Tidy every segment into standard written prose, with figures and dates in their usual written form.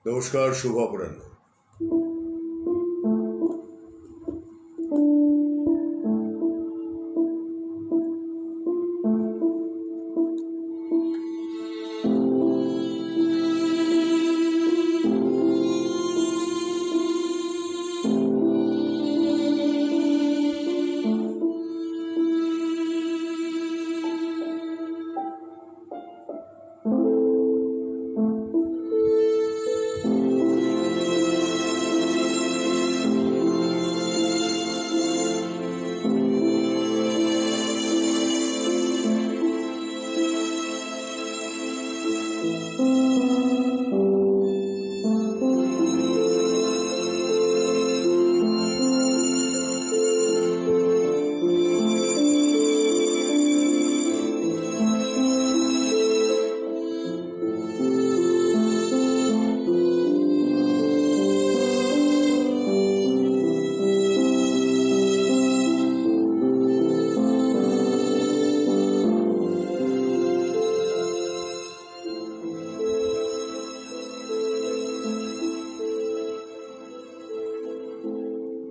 নমস্কার, শুভ অপরাহ্ন।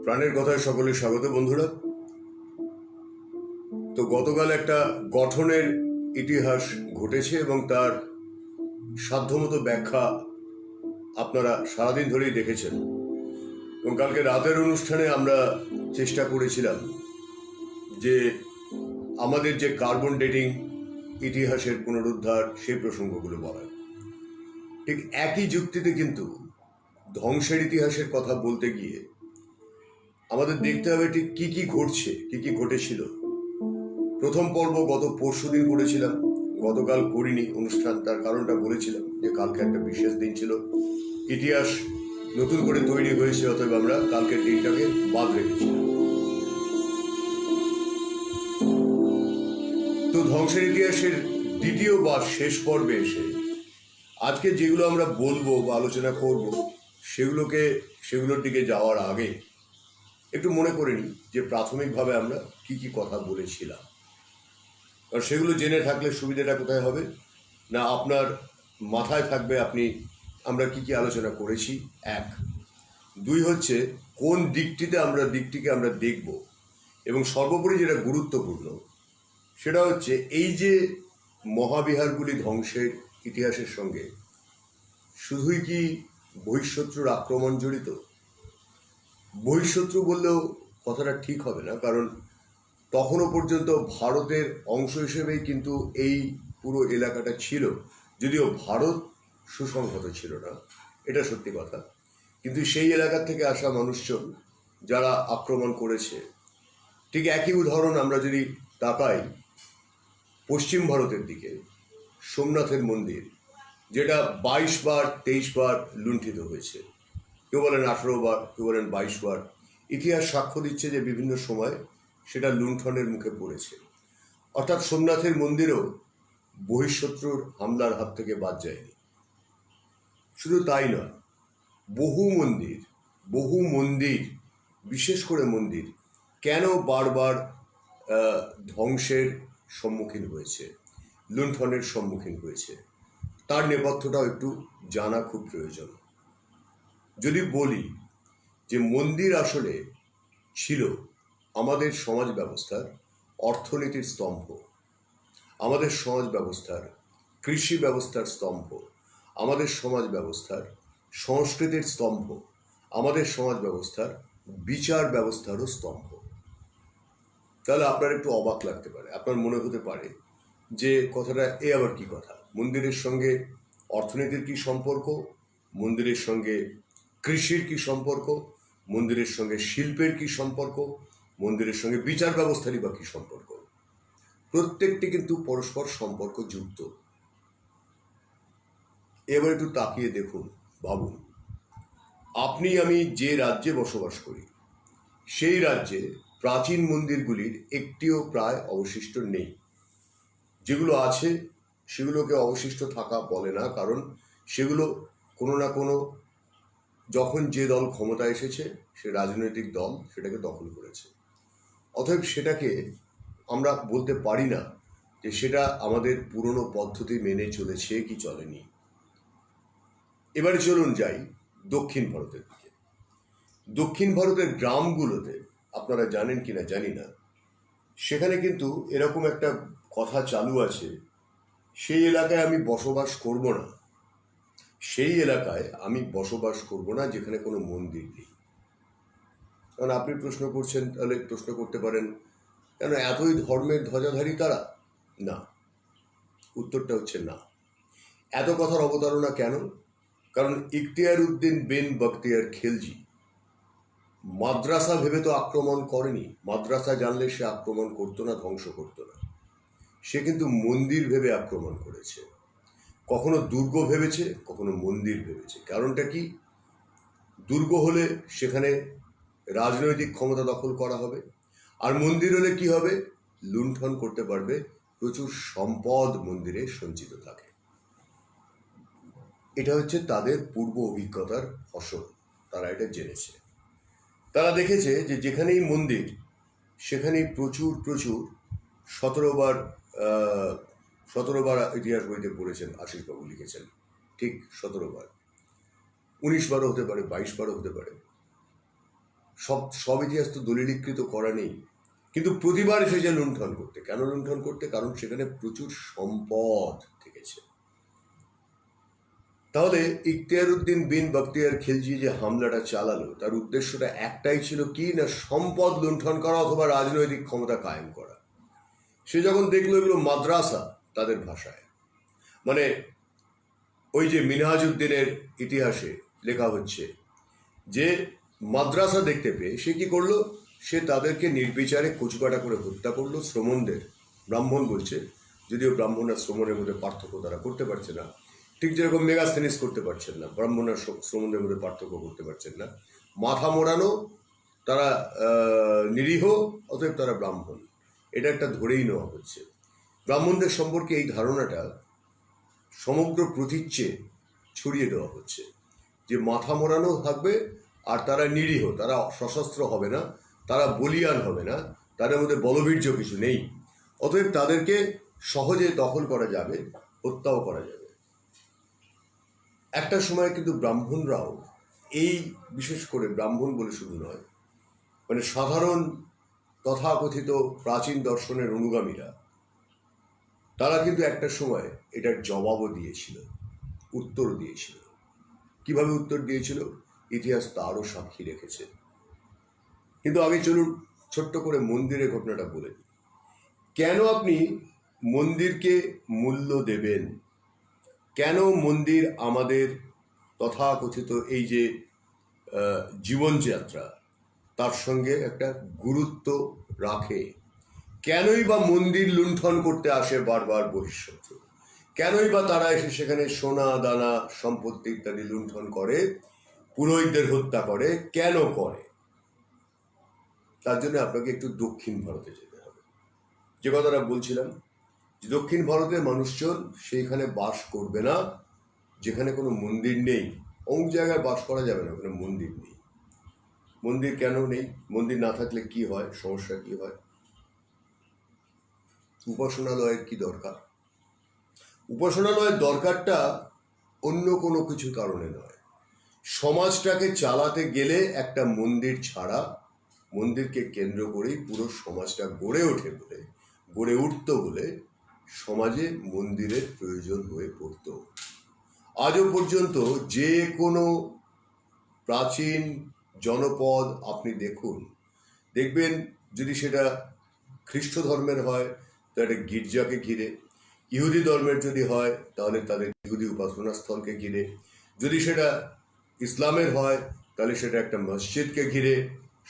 প্রাণের কথায় সকলে স্বাগত বন্ধুরা। তো গতকাল একটা গঠনের ইতিহাস ঘটেছে এবং তার সাধ্যমতো ব্যাখ্যা আপনারা সারাদিন ধরেই দেখেছেন। এবং কালকে রাতের অনুষ্ঠানে আমরা চেষ্টা করেছিলাম যে আমাদের যে কার্বন ডেটিং ইতিহাসের পুনরুদ্ধার সেই প্রসঙ্গগুলো বলার। ঠিক একই যুক্তিতে কিন্তু ধ্বংসের ইতিহাসের কথা বলতে গিয়ে আমাদের দেখতে হবে ঠিক কি কি ঘটছে, কি কি ঘটেছিল। প্রথম পর্ব গত পরশুদিন করেছিলাম, গতকাল করিনি অনুষ্ঠান। তার কারণটা বলেছিলাম যে কালকে একটা বিশেষ দিন ছিল, ইতিহাস নতুন করে তৈরি হয়েছে, অতএব আমরা কালকের দিনটাকে বাদ রেখেছিলাম। তো ধ্বংসের ইতিহাসের দ্বিতীয় বা শেষ পর্বে এসে আজকে যেগুলো আমরা বলবো বা আলোচনা করব সেগুলোর দিকে যাওয়ার আগে একটু মনে করে নিই যে প্রাথমিকভাবে আমরা কি কি কথা বলেছিলাম। আর সেগুলো জেনে থাকলে সুবিধাটা কোথায় হবে না, আপনার মাথায় থাকবে আমরা কি কি আলোচনা করেছি। এক, দুই হচ্ছে কোন দিকটিকে আমরা দেখব, এবং সর্বোপরি যেটা গুরুত্বপূর্ণ সেটা হচ্ছে এই যে মহাবিহারগুলি ধ্বংসের ইতিহাসের সঙ্গে শুধুই কি বহিঃশত্রুর আক্রমণ জড়িত? বহিঃশত্রু বললেও কথাটা ঠিক হবে না, কারণ তখনও পর্যন্ত ভারতের অংশ হিসেবেই কিন্তু এই পুরো এলাকাটা ছিল, যদিও ভারত সুসংহত ছিল না, এটা সত্যি কথা। কিন্তু সেই এলাকা থেকে আসা মানুষজন যারা আক্রমণ করেছে, ঠিক একই উদাহরণ আমরা যদি তাকাই পশ্চিম ভারতের দিকে, সোমনাথের মন্দির যেটা 22 বার 23 বার লুণ্ঠিত হয়েছে, কেউ বলেন 18 বার, কেউ বলেন 22 বার। ইতিহাস সাক্ষ্য দিচ্ছে যে বিভিন্ন সময় সেটা লুণ্ঠনের মুখে পড়েছে। অর্থাৎ সোমনাথের মন্দিরও বহিঃশত্রুর হামলার হাত থেকে বাদ যায়নি। শুধু তাই নয়, বহু মন্দির বিশেষ করে মন্দির কেন বারবার ধ্বংসের সম্মুখীন হয়েছে, লুণ্ঠনের সম্মুখীন হয়েছে, তার নেপথ্যটাও একটু জানা খুব প্রয়োজন। যদি বলি যে মন্দির আসলে ছিল আমাদের সমাজ ব্যবস্থার অর্থনীতির স্তম্ভ, আমাদের সমাজ ব্যবস্থার কৃষি ব্যবস্থার স্তম্ভ, আমাদের সমাজ ব্যবস্থার সংস্কৃতির স্তম্ভ, আমাদের সমাজ ব্যবস্থার বিচার ব্যবস্থারও স্তম্ভ, তাহলে আপনার একটু অবাক লাগতে পারে। আপনার মনে হতে পারে যে কথাটা আবার কি কথা, মন্দিরের সঙ্গে অর্থনীতির কি সম্পর্ক, মন্দিরের সঙ্গে কৃষির কি সম্পর্ক, মন্দিরের সঙ্গে শিল্পের কি সম্পর্ক, মন্দিরের সঙ্গে বিচার ব্যবস্থারই বা কি সম্পর্ক? প্রত্যেকটি কিন্তু পরস্পর সম্পর্ক যুক্ত। এবার একটু তাকিয়ে দেখুন, ভাবুন, আপনি আমি যে রাজ্যে বসবাস করি সেই রাজ্যে প্রাচীন মন্দিরগুলির একটিও প্রায় অবশিষ্ট নেই। যেগুলো আছে সেগুলোকে অবশিষ্ট থাকা বলে না, কারণ সেগুলো কোনো না কোনো, যখন যে দল ক্ষমতায় এসেছে সে রাজনৈতিক দল সেটাকে দখল করেছে। অতএব সেটাকে আমরা বলতে পারি না যে সেটা আমাদের পুরনো পদ্ধতি মেনে চলেছে কি চলেনি। এবারে চলুন যাই দক্ষিণ ভারতের দিকে। দক্ষিণ ভারতের গ্রামগুলোতে আপনারা জানেন কিনা জানি না, সেখানে কিন্তু এরকম একটা কথা চালু আছে, সেই এলাকায় আমি বসবাস করব না, সেই এলাকায় আমি বসবাস করব না যেখানে কোনো মন্দির নেই। কারণ আপনি প্রশ্ন করছেন, তাহলে প্রশ্ন করতে পারেন কেন এতই ধর্মের ধ্বজাধারী তারা? না, উত্তরটা হচ্ছে না। এত কথার অবতারণা কেন? কারণ ইখতিয়ার উদ্দিন বিন বখতিয়ার খিলজি মাদ্রাসা ভেবে তো আক্রমণ করেনি। মাদ্রাসা জানলে সে আক্রমণ করতো না, ধ্বংস করতো না। সে কিন্তু মন্দির ভেবে আক্রমণ করেছে। কখনো দুর্গ ভেবেছে, কখনো মন্দির ভেবেছে। কারণটা কি? দুর্গ হলে সেখানে রাজনৈতিক ক্ষমতা দখল করা হবে, আর মন্দির হলে কি হবে? লুণ্ঠন করতে পারবে, প্রচুর সম্পদ মন্দিরে সঞ্চিত থাকে। এটা হচ্ছে তাদের পূর্ব অভিজ্ঞতার ফসল। তারা এটা জেনেছে। তারা দেখেছে যে যেখানেই মন্দির সেখানেই প্রচুর প্রচুর 17 বার 17 বার ইতিহাস বইতে পড়েছেন, আশিসবাবু লিখেছেন, ঠিক 17 বার। 19 বারও হতে পারে, 22 বারও হতে পারে। সব ইতিহাস তো দলিলীকৃত করা নেই, কিন্তু প্রতিবার এসেছে লুণ্ঠন করতে। কেন লুণ্ঠন করতে? কারণ সেখানে প্রচুর সম্পদ থেকেছে। তাহলে ইখতিয়ার উদ্দিন বিন বখতিয়ার খিলজি যে হামলাটা চালালো, তার উদ্দেশ্যটা একটাই ছিল কি না, সম্পদ লুণ্ঠন করা অথবা রাজনৈতিক ক্ষমতা কায়েম করা। সে যখন দেখলো এগুলো মাদ্রাসা, তাদের ভাষায়, মানে ওই যে মিনহাজউদ্দিনের ইতিহাসে লেখা হচ্ছে যে মাদ্রাসা দেখতে পেয়ে সে কি করলো, সে তাদেরকে নির্বিচারে কচুকাটা করে হত্যা করলো। শ্রমণদের, ব্রাহ্মণ বলছে, যদিও ব্রাহ্মণ আর শ্রমণের মধ্যে পার্থক্য তারা করতে পারছে না, ঠিক যেরকম মেগাস্থেনিস করতে পারছেন না, ব্রাহ্মণ আর শ্রমণদের মধ্যে পার্থক্য করতে পারছেন না। মাথা মোড়ানো, তারা নিরীহ, অতএব তারা ব্রাহ্মণ, এটা একটা ধরেই নেওয়া হচ্ছে। ব্রাহ্মণদের সম্পর্কে এই ধারণাটা সমগ্র প্রতীচ্যে ছড়িয়ে দেওয়া হচ্ছে যে মাথা মোড়ানো থাকবে, আর তারা নিরীহ, তারা সশস্ত্র হবে না, তারা বলিয়ান হবে না, তাদের মধ্যে বলবীর্য কিছু নেই, অতএব তাদেরকে সহজে দখল করা যাবে, হত্যাও করা যাবে। একটা সময় কিন্তু ব্রাহ্মণরাও, এই বিশেষ করে ব্রাহ্মণ বলে শুধু নয়, মানে সাধারণ তথাকথিত প্রাচীন দর্শনের অনুগামীরা, তারা কিন্তু একটা সময় এটার জবাবও দিয়েছিল, উত্তর দিয়েছিল। কিভাবে উত্তর দিয়েছিল ইতিহাস তারও সাক্ষী রেখেছে। কিন্তু আগে চলুন ছোট্ট করে মন্দিরের ঘটনাটা বলে দিই। কেন আপনি মন্দিরকে মূল্য দেবেন? কেন মন্দির আমাদের তথাকথিত এই যে জীবনযাত্রা, তার সঙ্গে একটা গুরুত্ব রাখে? কেনই বা মন্দির লুণ্ঠন করতে আসে বারবার বহিঃশত্রু? কেনই বা তারা এসে সেখানে সোনা দানা সম্পত্তি ইত্যাদি লুণ্ঠন করে, পুরোহিতদের হত্যা করে? কেন করে? তার জন্য আপনাকে একটু দক্ষিণ ভারতে যেতে হবে। যে কথাটা বলছিলাম, যে দক্ষিণ ভারতের মানুষজন সেইখানে বাস করবে না যেখানে কোনো মন্দির নেই। অমুক জায়গায় বাস করা যাবে না, ওখানে মন্দির নেই। মন্দির কেন নেই? মন্দির না থাকলে কি হয়, সমস্যা কি হয়? উপাসনালয়ের কি দরকার? উপাসনালয়ের দরকারটা অন্য কোনো কিছু কারণে নয়। সমাজটাকে চালাতে গেলে একটা মন্দির ছাড়া, মন্দিরকে কেন্দ্র করেই পুরো সমাজটা গড়ে উঠত বলে সমাজে মন্দিরের প্রয়োজন হয়ে পড়ত। আজও পর্যন্ত যে কোনো প্রাচীন জনপদ আপনি দেখবেন, যদি সেটা খ্রিস্ট ধর্মের হয় তো একটা গির্জাকে ঘিরে, ইহুদি ধর্মের যদি হয় তাহলে তাদের ইহুদি উপাসনা স্থলকে ঘিরে, যদি সেটা ইসলামের হয় তাহলে সেটা একটা মসজিদকে ঘিরে,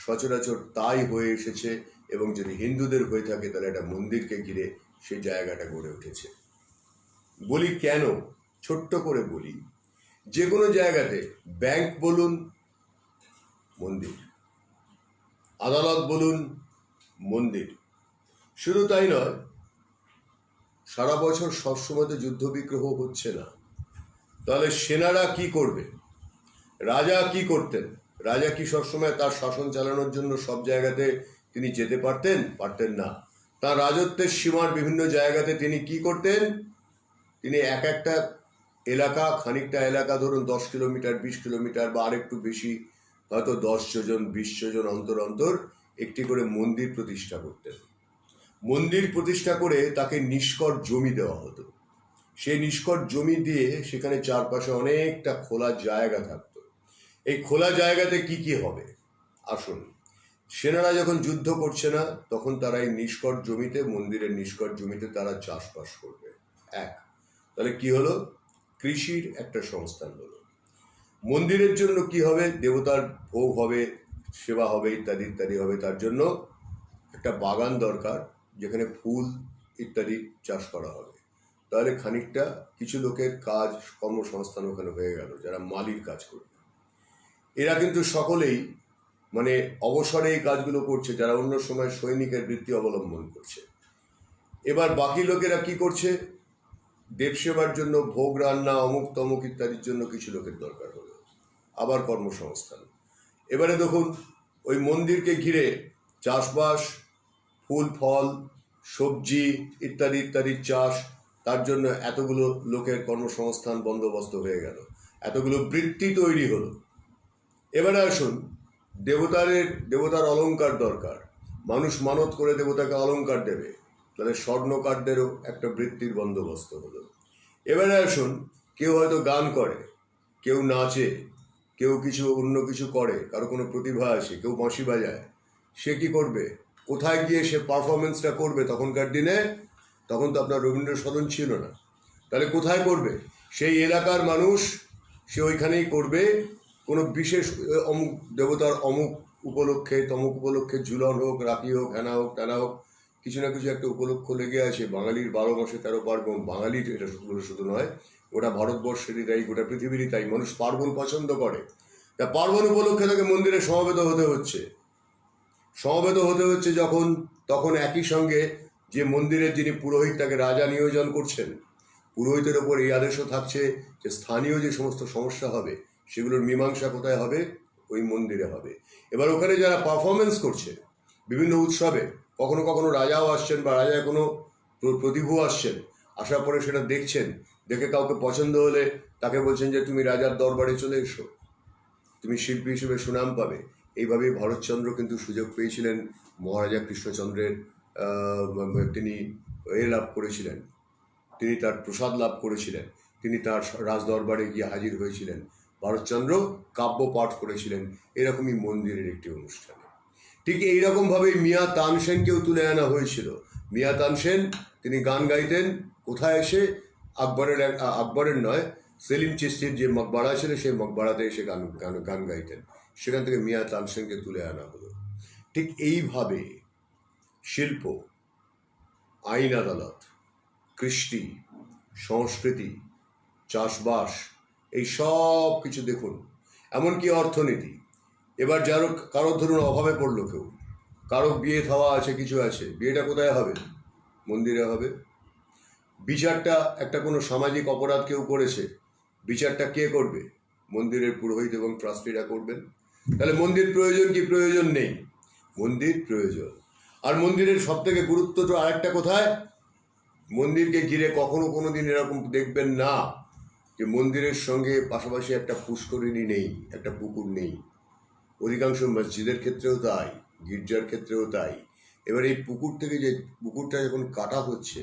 সচরাচর তাই হয়ে এসেছে। এবং যদি হিন্দুদের হয়ে থাকে তাহলে একটা মন্দিরকে ঘিরে সেই জায়গাটা গড়ে উঠেছে। বলি কেন, ছোট্ট করে বলি, যে কোনো জায়গাতে ব্যাংক বলুন মন্দির, আদালত বলুন মন্দির। শুধু তাই নয়, সারা বছর সবসময় তো যুদ্ধ বিগ্রহ হচ্ছে না, তাহলে সেনারা কি করবে? রাজা কি করতেন? রাজা কি সবসময় তার শাসন চালানোর জন্য সব জায়গাতে তিনি যেতে পারতেন না। তার রাজত্বের সীমার বিভিন্ন জায়গাতে তিনি কি করতেন? তিনি এক একটা এলাকা, খানিকটা এলাকা ধরুন 10 কিলোমিটার, 20 কিলোমিটার বা আরেকটু বেশি, হয়তো 10 যোজন 20 যোজন অন্তর অন্তর একটি করে মন্দির প্রতিষ্ঠা করতেন। মন্দির প্রতিষ্ঠা করে তাকে নিষ্কর জমি দেওয়া হতো। সেই নিষ্কর জমি দিয়ে সেখানে চারপাশে অনেকটা খোলা জায়গা থাকতো। এই খোলা জায়গাতে কি কি হবে আসুন। সেনারা যখন যুদ্ধ করছে না, তখন তারা এই নিষ্কর জমিতে, মন্দিরের নিষ্কর জমিতে তারা চাষবাস করবে। এক, তাহলে কি হলো? কৃষির একটা সংস্থান হলো। মন্দিরের জন্য কি হবে? দেবতার ভোগ হবে, সেবা হবে, ইত্যাদি ইত্যাদি হবে। তার জন্য একটা বাগান দরকার, যেখানে ফুল ইত্যাদি চাষ করা হবে। তাহলে খানিকটা কিছু লোকের কাজ, কর্মসংস্থান ওখানে হয়ে গেল, যারা মালির কাজ করবে। এরা কিন্তু সকলেই মানে অবসরে এই কাজগুলো করছে, যারা অন্য সময় সৈনিকের বৃত্তি অবলম্বন করছে। এবার বাকি লোকেরা কি করছে? দেবসেবার জন্য ভোগ রান্না, অমুক তমুক ইত্যাদির জন্য কিছু লোকের দরকার হলো, আবার কর্মসংস্থান। এবারে দেখুন, ওই মন্দিরকে ঘিরে চাষবাস, ফুল ফল, সবজি ইত্যাদি ইত্যাদির চাষ, তার জন্য এতগুলো লোকের কর্মসংস্থান বন্দোবস্ত হয়ে গেল, এতগুলো বৃত্তি তৈরি হলো। এবারে আসুন, দেবতার অলংকার দরকার। মানুষ মানত করে দেবতাকে অলংকার দেবে, তাহলে স্বর্ণকারদেরও একটা বৃত্তির বন্দোবস্ত হলো। এবারে আসুন, কেউ হয়তো গান করে, কেউ নাচে, কেউ কিছু অন্য কিছু করে, কারো কোনো প্রতিভা আছে, কেউ বাঁশি বাজায়, সে কি করবে? কোথায় গিয়ে সে পারফরমেন্সটা করবে? তখনকার দিনে তখন তো আপনার রবীন্দ্র সদন ছিল না, তাহলে কোথায় করবে? সেই এলাকার মানুষ, সে ওইখানেই করবে। কোনো বিশেষ অমুক দেবতার অমুক উপলক্ষে, তমুক উপলক্ষে ঝুলন হোক, রাখি হোক, হেনা হোক, তেনা হোক, কিছু না কিছু একটা উপলক্ষ লেগে আছে। বাঙালির 12 মাসে 13 পার্বণ, বাঙালির এটা শুধু নয়, গোটা ভারতবর্ষেরই তাই, গোটা পৃথিবীরই তাই। মানুষ পার্বণ পছন্দ করে। তা পার্বণ উপলক্ষে তাকে মন্দিরে সমবেত হতে হচ্ছে যখন, তখন একই সঙ্গে যে মন্দিরের যিনি পুরোহিত, তাকে রাজা নিয়োজন করছেন। পুরোহিতের ওপর এই আদেশও থাকছে যে স্থানীয় যে সমস্ত সমস্যা হবে, সেগুলোর মীমাংসা কোথায় হবে? ওই মন্দিরে হবে। এবার ওখানে যারা পারফরমেন্স করছে বিভিন্ন উৎসবে, কখনো কখনো রাজাও আসছেন বা রাজার কোনো প্রতিভু আসছেন, আসার পরে সেটা দেখছেন, দেখে কাউকে পছন্দ হলে তাকে বলছেন যে তুমি রাজার দরবারে চলে এসো, তুমি শিল্পী হিসেবে সুনাম পাবে। এইভাবেই ভরতচন্দ্র কিন্তু সুযোগ পেয়েছিলেন। মহারাজা কৃষ্ণচন্দ্রের তিনি লাভ করেছিলেন, তিনি তার প্রসাদ লাভ করেছিলেন, তিনি তার রাজদরবারে গিয়ে হাজির হয়েছিলেন। ভারতচন্দ্র কাব্য পাঠ করেছিলেন এরকমই মন্দিরের একটি অনুষ্ঠানে। ঠিক এইরকমভাবেই মিয়া তানসেনকেও তুলে আনা হয়েছিল। মিয়া তানসেন তিনি গান গাইতেন কোথায় এসে? আকবরের নয়, সেলিম চিশতির যে মকবাড়া ছিল, সেই মকবাড়াতে এসে গান গাইতেন। সেখান থেকে মিয়া তানসেনকে তুলে আনা হলো। ঠিক এইভাবে শিল্প, আইন আদালত, কৃষ্টি, সংস্কৃতি, চাষবাস, এই সব কিছু দেখুন, এমনকি অর্থনীতি। এবার কারোর ধরুন অভাবে পড়লো কেউ, কারো বিয়ে থাওয়া আছে, কিছু আছে, বিয়েটা কোথায় হবে? মন্দিরে হবে। বিচারটা, একটা কোনো সামাজিক অপরাধ কেউ করেছে, বিচারটা কে করবে? মন্দিরের পুরোহিত এবং ট্রাস্টিরা করবেন। তাহলে মন্দির প্রয়োজন কি প্রয়োজন নেই? মন্দির প্রয়োজন। আর মন্দিরের সব থেকে গুরুত্ব তো আরেকটা কোথায়? মন্দিরকে ঘিরে কখনো কোনো দিন এরকম দেখবেন না যে মন্দিরের সঙ্গে পাশাপাশি একটা পুষ্করিণী নেই, একটা পুকুর নেই। অধিকাংশ মসজিদের ক্ষেত্রেও তাই, গির্জার ক্ষেত্রেও তাই। এবার এই পুকুর থেকে যে পুকুরটা যখন কাটা হচ্ছে,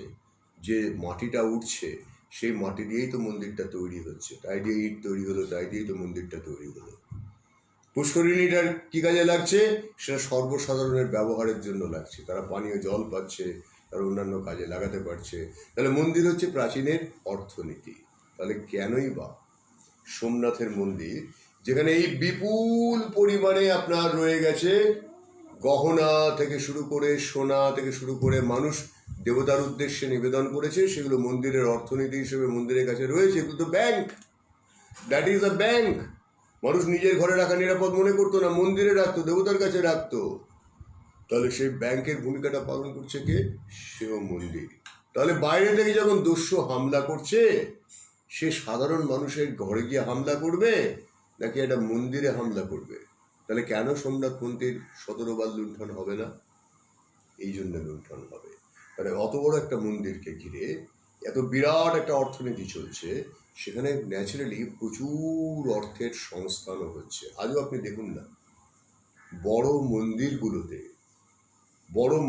যে মাটিটা উঠছে, সেই মাটি দিয়েই তো মন্দিরটা তৈরি হচ্ছে, তাই দিয়ে ইট তৈরি হলো, তাই দিয়েই তো মন্দিরটা তৈরি হলো। পুষ্করিণীটার কী কাজে লাগছে? সেটা সর্বসাধারণের ব্যবহারের জন্য লাগছে, তারা পানীয় জল পাচ্ছে, তারা অন্যান্য কাজে লাগাতে পারছে। তাহলে মন্দির হচ্ছে প্রাচীনের অর্থনীতি। তাহলে কেনই বা সোমনাথের মন্দির, যেখানে এই বিপুল পরিমাণে আপনার রয়ে গেছে গহনা থেকে শুরু করে, সোনা থেকে শুরু করে, মানুষ দেবতার উদ্দেশ্যে নিবেদন করেছে, সেগুলো মন্দিরের অর্থনীতি হিসেবে মন্দিরের কাছে রয়েছে। এগুলো তো bank, that is a bank. মানুষ নিজের ঘরে রাখা নিরাপদ মনে করতো না, মন্দিরে রাখতো, দেবতার কাছে রাখতো। তাহলে সেই ব্যাংকের ভূমিকাটা পালন করছে কে? সেও মন্দির। তাহলে বাইরে থেকে যখন দস্যু হামলা করছে, সে সাধারণ মানুষের ঘরে গিয়ে হামলা করবে নাকি একটা মন্দিরে হামলা করবে? তাহলে কেন সোমনাথ মন্দির 17 বার লুণ্ঠন হবে না? এই জন্য লুণ্ঠন হবে। তাহলে অত বড় একটা মন্দিরকে ঘিরে এত বিরাট একটা অর্থনীতি চলছে, সেখানে ন্যাচারালি প্রচুর অর্থের সংস্থানও হচ্ছে। আজও আপনি দেখুন না, বড়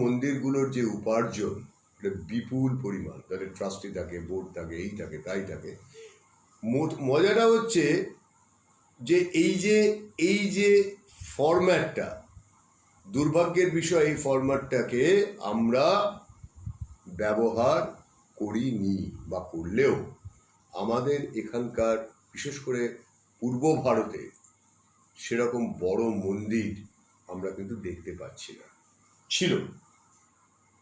মন্দিরগুলোর যে উপার্জন, এটা বিপুল পরিমাণ। তাদের ট্রাস্টি থাকে, বোর্ড থাকে, এই থাকে, তাই থাকে। মজাটা হচ্ছে যে এই যে ফরম্যাটটা, দুর্ভাগ্যের বিষয়, এই ফরম্যাটটাকে আমরা ব্যবহার করিনি, বা করলেও আমাদের এখানকার বিশেষ করে পূর্ব ভারতে সেরকম বড় মন্দির আমরা কিন্তু দেখতে পাচ্ছি না।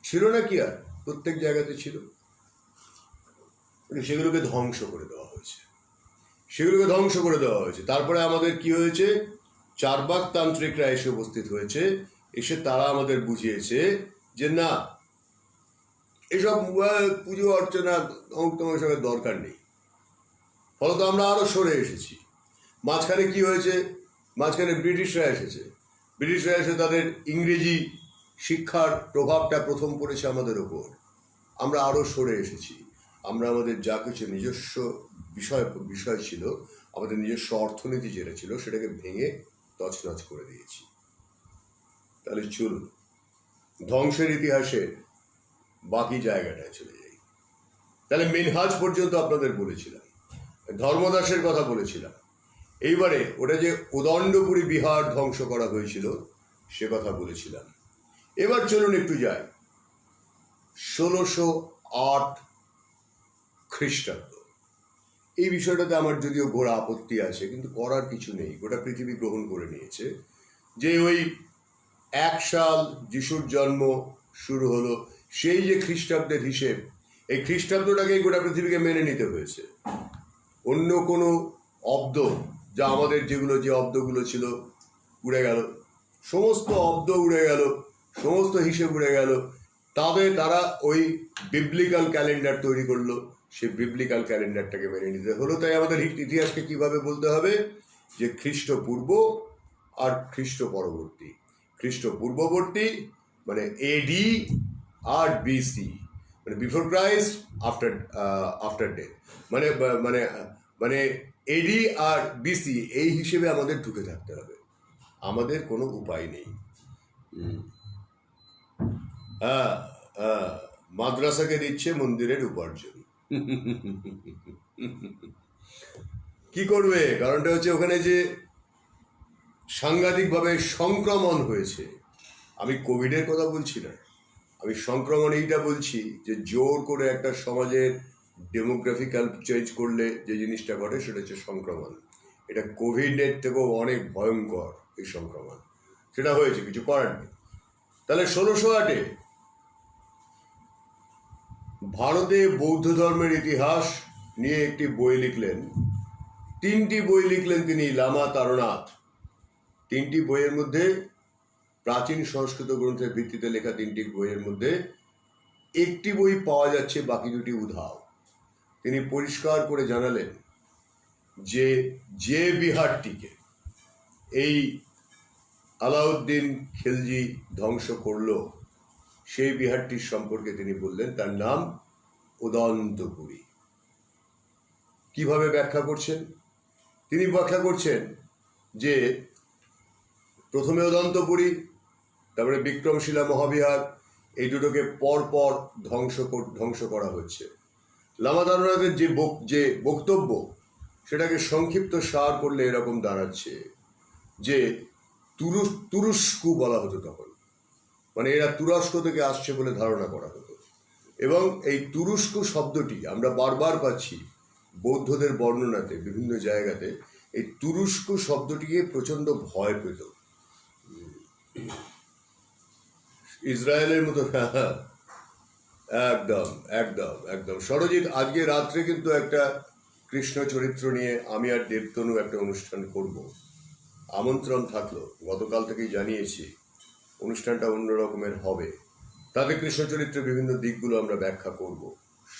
ছিল না কি আর, প্রত্যেক জায়গাতে ছিল, সেগুলোকে ধ্বংস করে দেওয়া হয়েছে। তারপরে আমাদের কি হয়েছে, চারবাক তান্ত্রিকরা এসে উপস্থিত হয়েছে, এসে তারা আমাদের বুঝিয়েছে যে না, এসব পুজো অর্চনা এসবের দরকার নেই। ফলত আমরা আরো সরে এসেছি। মাঝখানে কি হয়েছে, মাঝখানে ব্রিটিশরা এসে তাদের ইংরেজি শিক্ষার প্রভাবটা প্রথম পড়েছে আমাদের ওপর। আমরা আরো সরে এসেছি। আমরা আমাদের যা কিছু নিজস্ব বিষয় ছিল, আমাদের নিজস্ব অর্থনীতি যেটা ছিল, সেটাকে ভেঙে তছনছ করে দিয়েছি। তাহলে চলুন ধ্বংসের ইতিহাসের বাকি জায়গাটায় চলে যাই। তাহলে মিনহাজ পর্যন্ত আপনাদের বলেছিলাম, ধর্মদাসের কথা বলেছিলাম। এইবারে ওটা যে উদণ্ডপুরী বিহার ধ্বংস করা হয়েছিল সে কথা বলেছিলাম। এবার চলুন একটু যাই 1608 খ্রিস্টাব্দ। এই বিষয়টাতে আমার যদিও ঘোর আপত্তি আছে, কিন্তু করার কিছু নেই। গোটা পৃথিবী গ্রহণ করে নিয়েছে যে ওই 1 সাল যিশুর জন্ম শুরু হলো, সেই যে খ্রিস্টাব্দের হিসেব, এই খ্রিস্টাব্দটাকেই গোটা পৃথিবীকে মেনে নিতে হয়েছে। অন্য কোনো অব্দ, যা আমাদের যে অব্দগুলো ছিল উড়ে গেল, সমস্ত অব্দ উড়ে গেল, সমস্ত হিসেব উড়ে গেল। তারা ওই বিবলিক্যাল ক্যালেন্ডার তৈরি করলো, সেই বিবলিক্যাল ক্যালেন্ডারটাকে মেনে নিতে হলো। তাই আমাদের ইতিহাসকে কিভাবে বলতে হবে, যে খ্রিস্টপূর্ব আর খ্রিস্ট পরবর্তী। খ্রিস্টপূর্ববর্তী মানে এডি আর বিসি, মানে বিফোর ক্রাইস্ট, আফটার ডেথ, মানে মানে মানে এডি আর বিসি, এই হিসেবে আমাদের ঢুকে থাকতে হবে। আমাদের কোনো উপায় নেই। মাদ্রাসাকে দিচ্ছে মন্দিরের উপার্জন। কি করবে? কারণটা হচ্ছে ওখানে যে সাংঘাতিকভাবে সংক্রমণ হয়েছে। আমি কোভিডের কথা বলছি না, আমি সংক্রমণ এইটা বলছি যে জোর করে একটা সমাজের ডেমোগ্রাফিক্যাল চেঞ্জ করলে যে জিনিসটা ঘটে সেটা হচ্ছে সংক্রমণ। এটা কোভিডের থেকেও অনেক ভয়ঙ্কর এই সংক্রমণ। সেটা হয়েছে, কিছু করার নেই। তাহলে 1608-এ ভারতে বৌদ্ধ ধর্মের ইতিহাস নিয়ে একটি বই লিখলেন, 3টি বই লিখলেন তিনি, লামা তারনাথ। 3টি বইয়ের মধ্যে, প্রাচীন সংস্কৃত গ্রন্থের ভিত্তিতে লেখা 3টি বইয়ের মধ্যে একটি বই পাওয়া যাচ্ছে, বাকি 2টি উধাও। তিনি পরিষ্কার করে জানালেন যে বিহারটিকে এই আলাউদ্দিন খিলজি ধ্বংস করল, সেই বিহারটির সম্পর্কে তিনি বললেন, তার নাম উদন্তপুরী। কিভাবে ব্যাখ্যা করছেন? তিনি ব্যাখ্যা করছেন যে প্রথমে উদন্তপুরী, তারপরে বিক্রমশিলা মহাবিহার, এই দুটোকে পরপর ধ্বংস করা হচ্ছে। লামা তারনাথের যে বক্তব্য, সেটাকে সংক্ষিপ্ত সার করলে এরকম দাঁড়াচ্ছে যে তুরস্কু বলা হতো তখন, মানে এরা তুরস্ক থেকে আসছে বলে ধারণা করা হতো। এবং এই তুরস্কু শব্দটি আমরা বারবার পাচ্ছি বৌদ্ধদের বর্ণনাতে, বিভিন্ন জায়গাতে এই তুরস্কু শব্দটিকে প্রচণ্ড ভয় পেত। ইসরায়েলের মতো। একদম একদম একদম। সরজিৎ, আজকে রাত্রে কিন্তু একটা কৃষ্ণ চরিত্র নিয়ে আমি আর দেবতনু একটা অনুষ্ঠান করব, আমন্ত্রণ থাকলো, গতকাল থেকেই জানিয়েছি। অনুষ্ঠানটা অন্য রকমের হবে, তাতে কৃষ্ণ চরিত্রের বিভিন্ন দিকগুলো আমরা ব্যাখ্যা করব।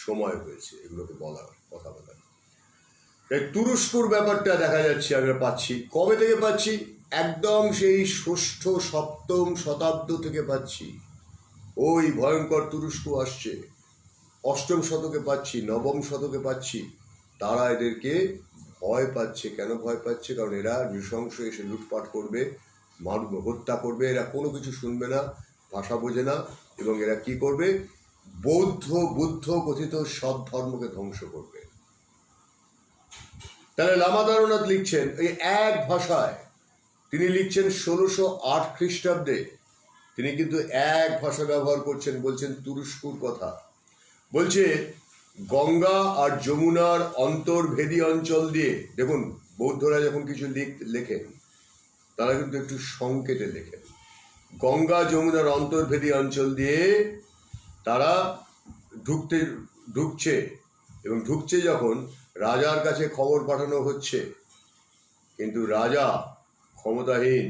সময় হয়েছে এগুলোকে বলার, কথা বলার। এই তুরস্কর ব্যাপারটা দেখা যাচ্ছে আমরা পাচ্ছি। কবে থেকে পাচ্ছি? একদম সেই 6ষ্ঠ 7ম শতাব্দ থেকে পাচ্ছি। ওই ভয়ঙ্কর তুরস্ক আসছে। 8ম শতকে পাচ্ছি, 9ম শতকে পাচ্ছি। তারা এদেরকে ভয় পাচ্ছে। কেন ভয় পাচ্ছে? কারণ এরা নৃশংস এসে লুটপাট করবে, হত্যা করবে, এরা কোনো কিছু শুনবে না, ভাষা বোঝে না, এবং এরা কি করবে? বুদ্ধ কথিত সৎ ধর্মকে ধ্বংস করবে। তাহলে লামা দ্বারনাথ লিখছেন এই এক ভাষায়, তিনি লিখছেন 1608 খ্রিস্টাব্দে। তিনি কিন্তু এক ভাষা ব্যবহার করছেন, বলছেন তুরস্কুর কথা। বলছে গঙ্গা আর যমুনার অন্তর্ভেদী অঞ্চল দিয়ে, দেখুন বৌদ্ধরা যখন কিছু লেখেন তারা কিন্তু একটু সংকেতে লেখেন। গঙ্গা যমুনার অন্তর্ভেদী অঞ্চল দিয়ে তারা ঢুকছে, এবং ঢুকছে যখন রাজার কাছে খবর পাঠানো হচ্ছে, কিন্তু রাজা ক্ষমতাহীন,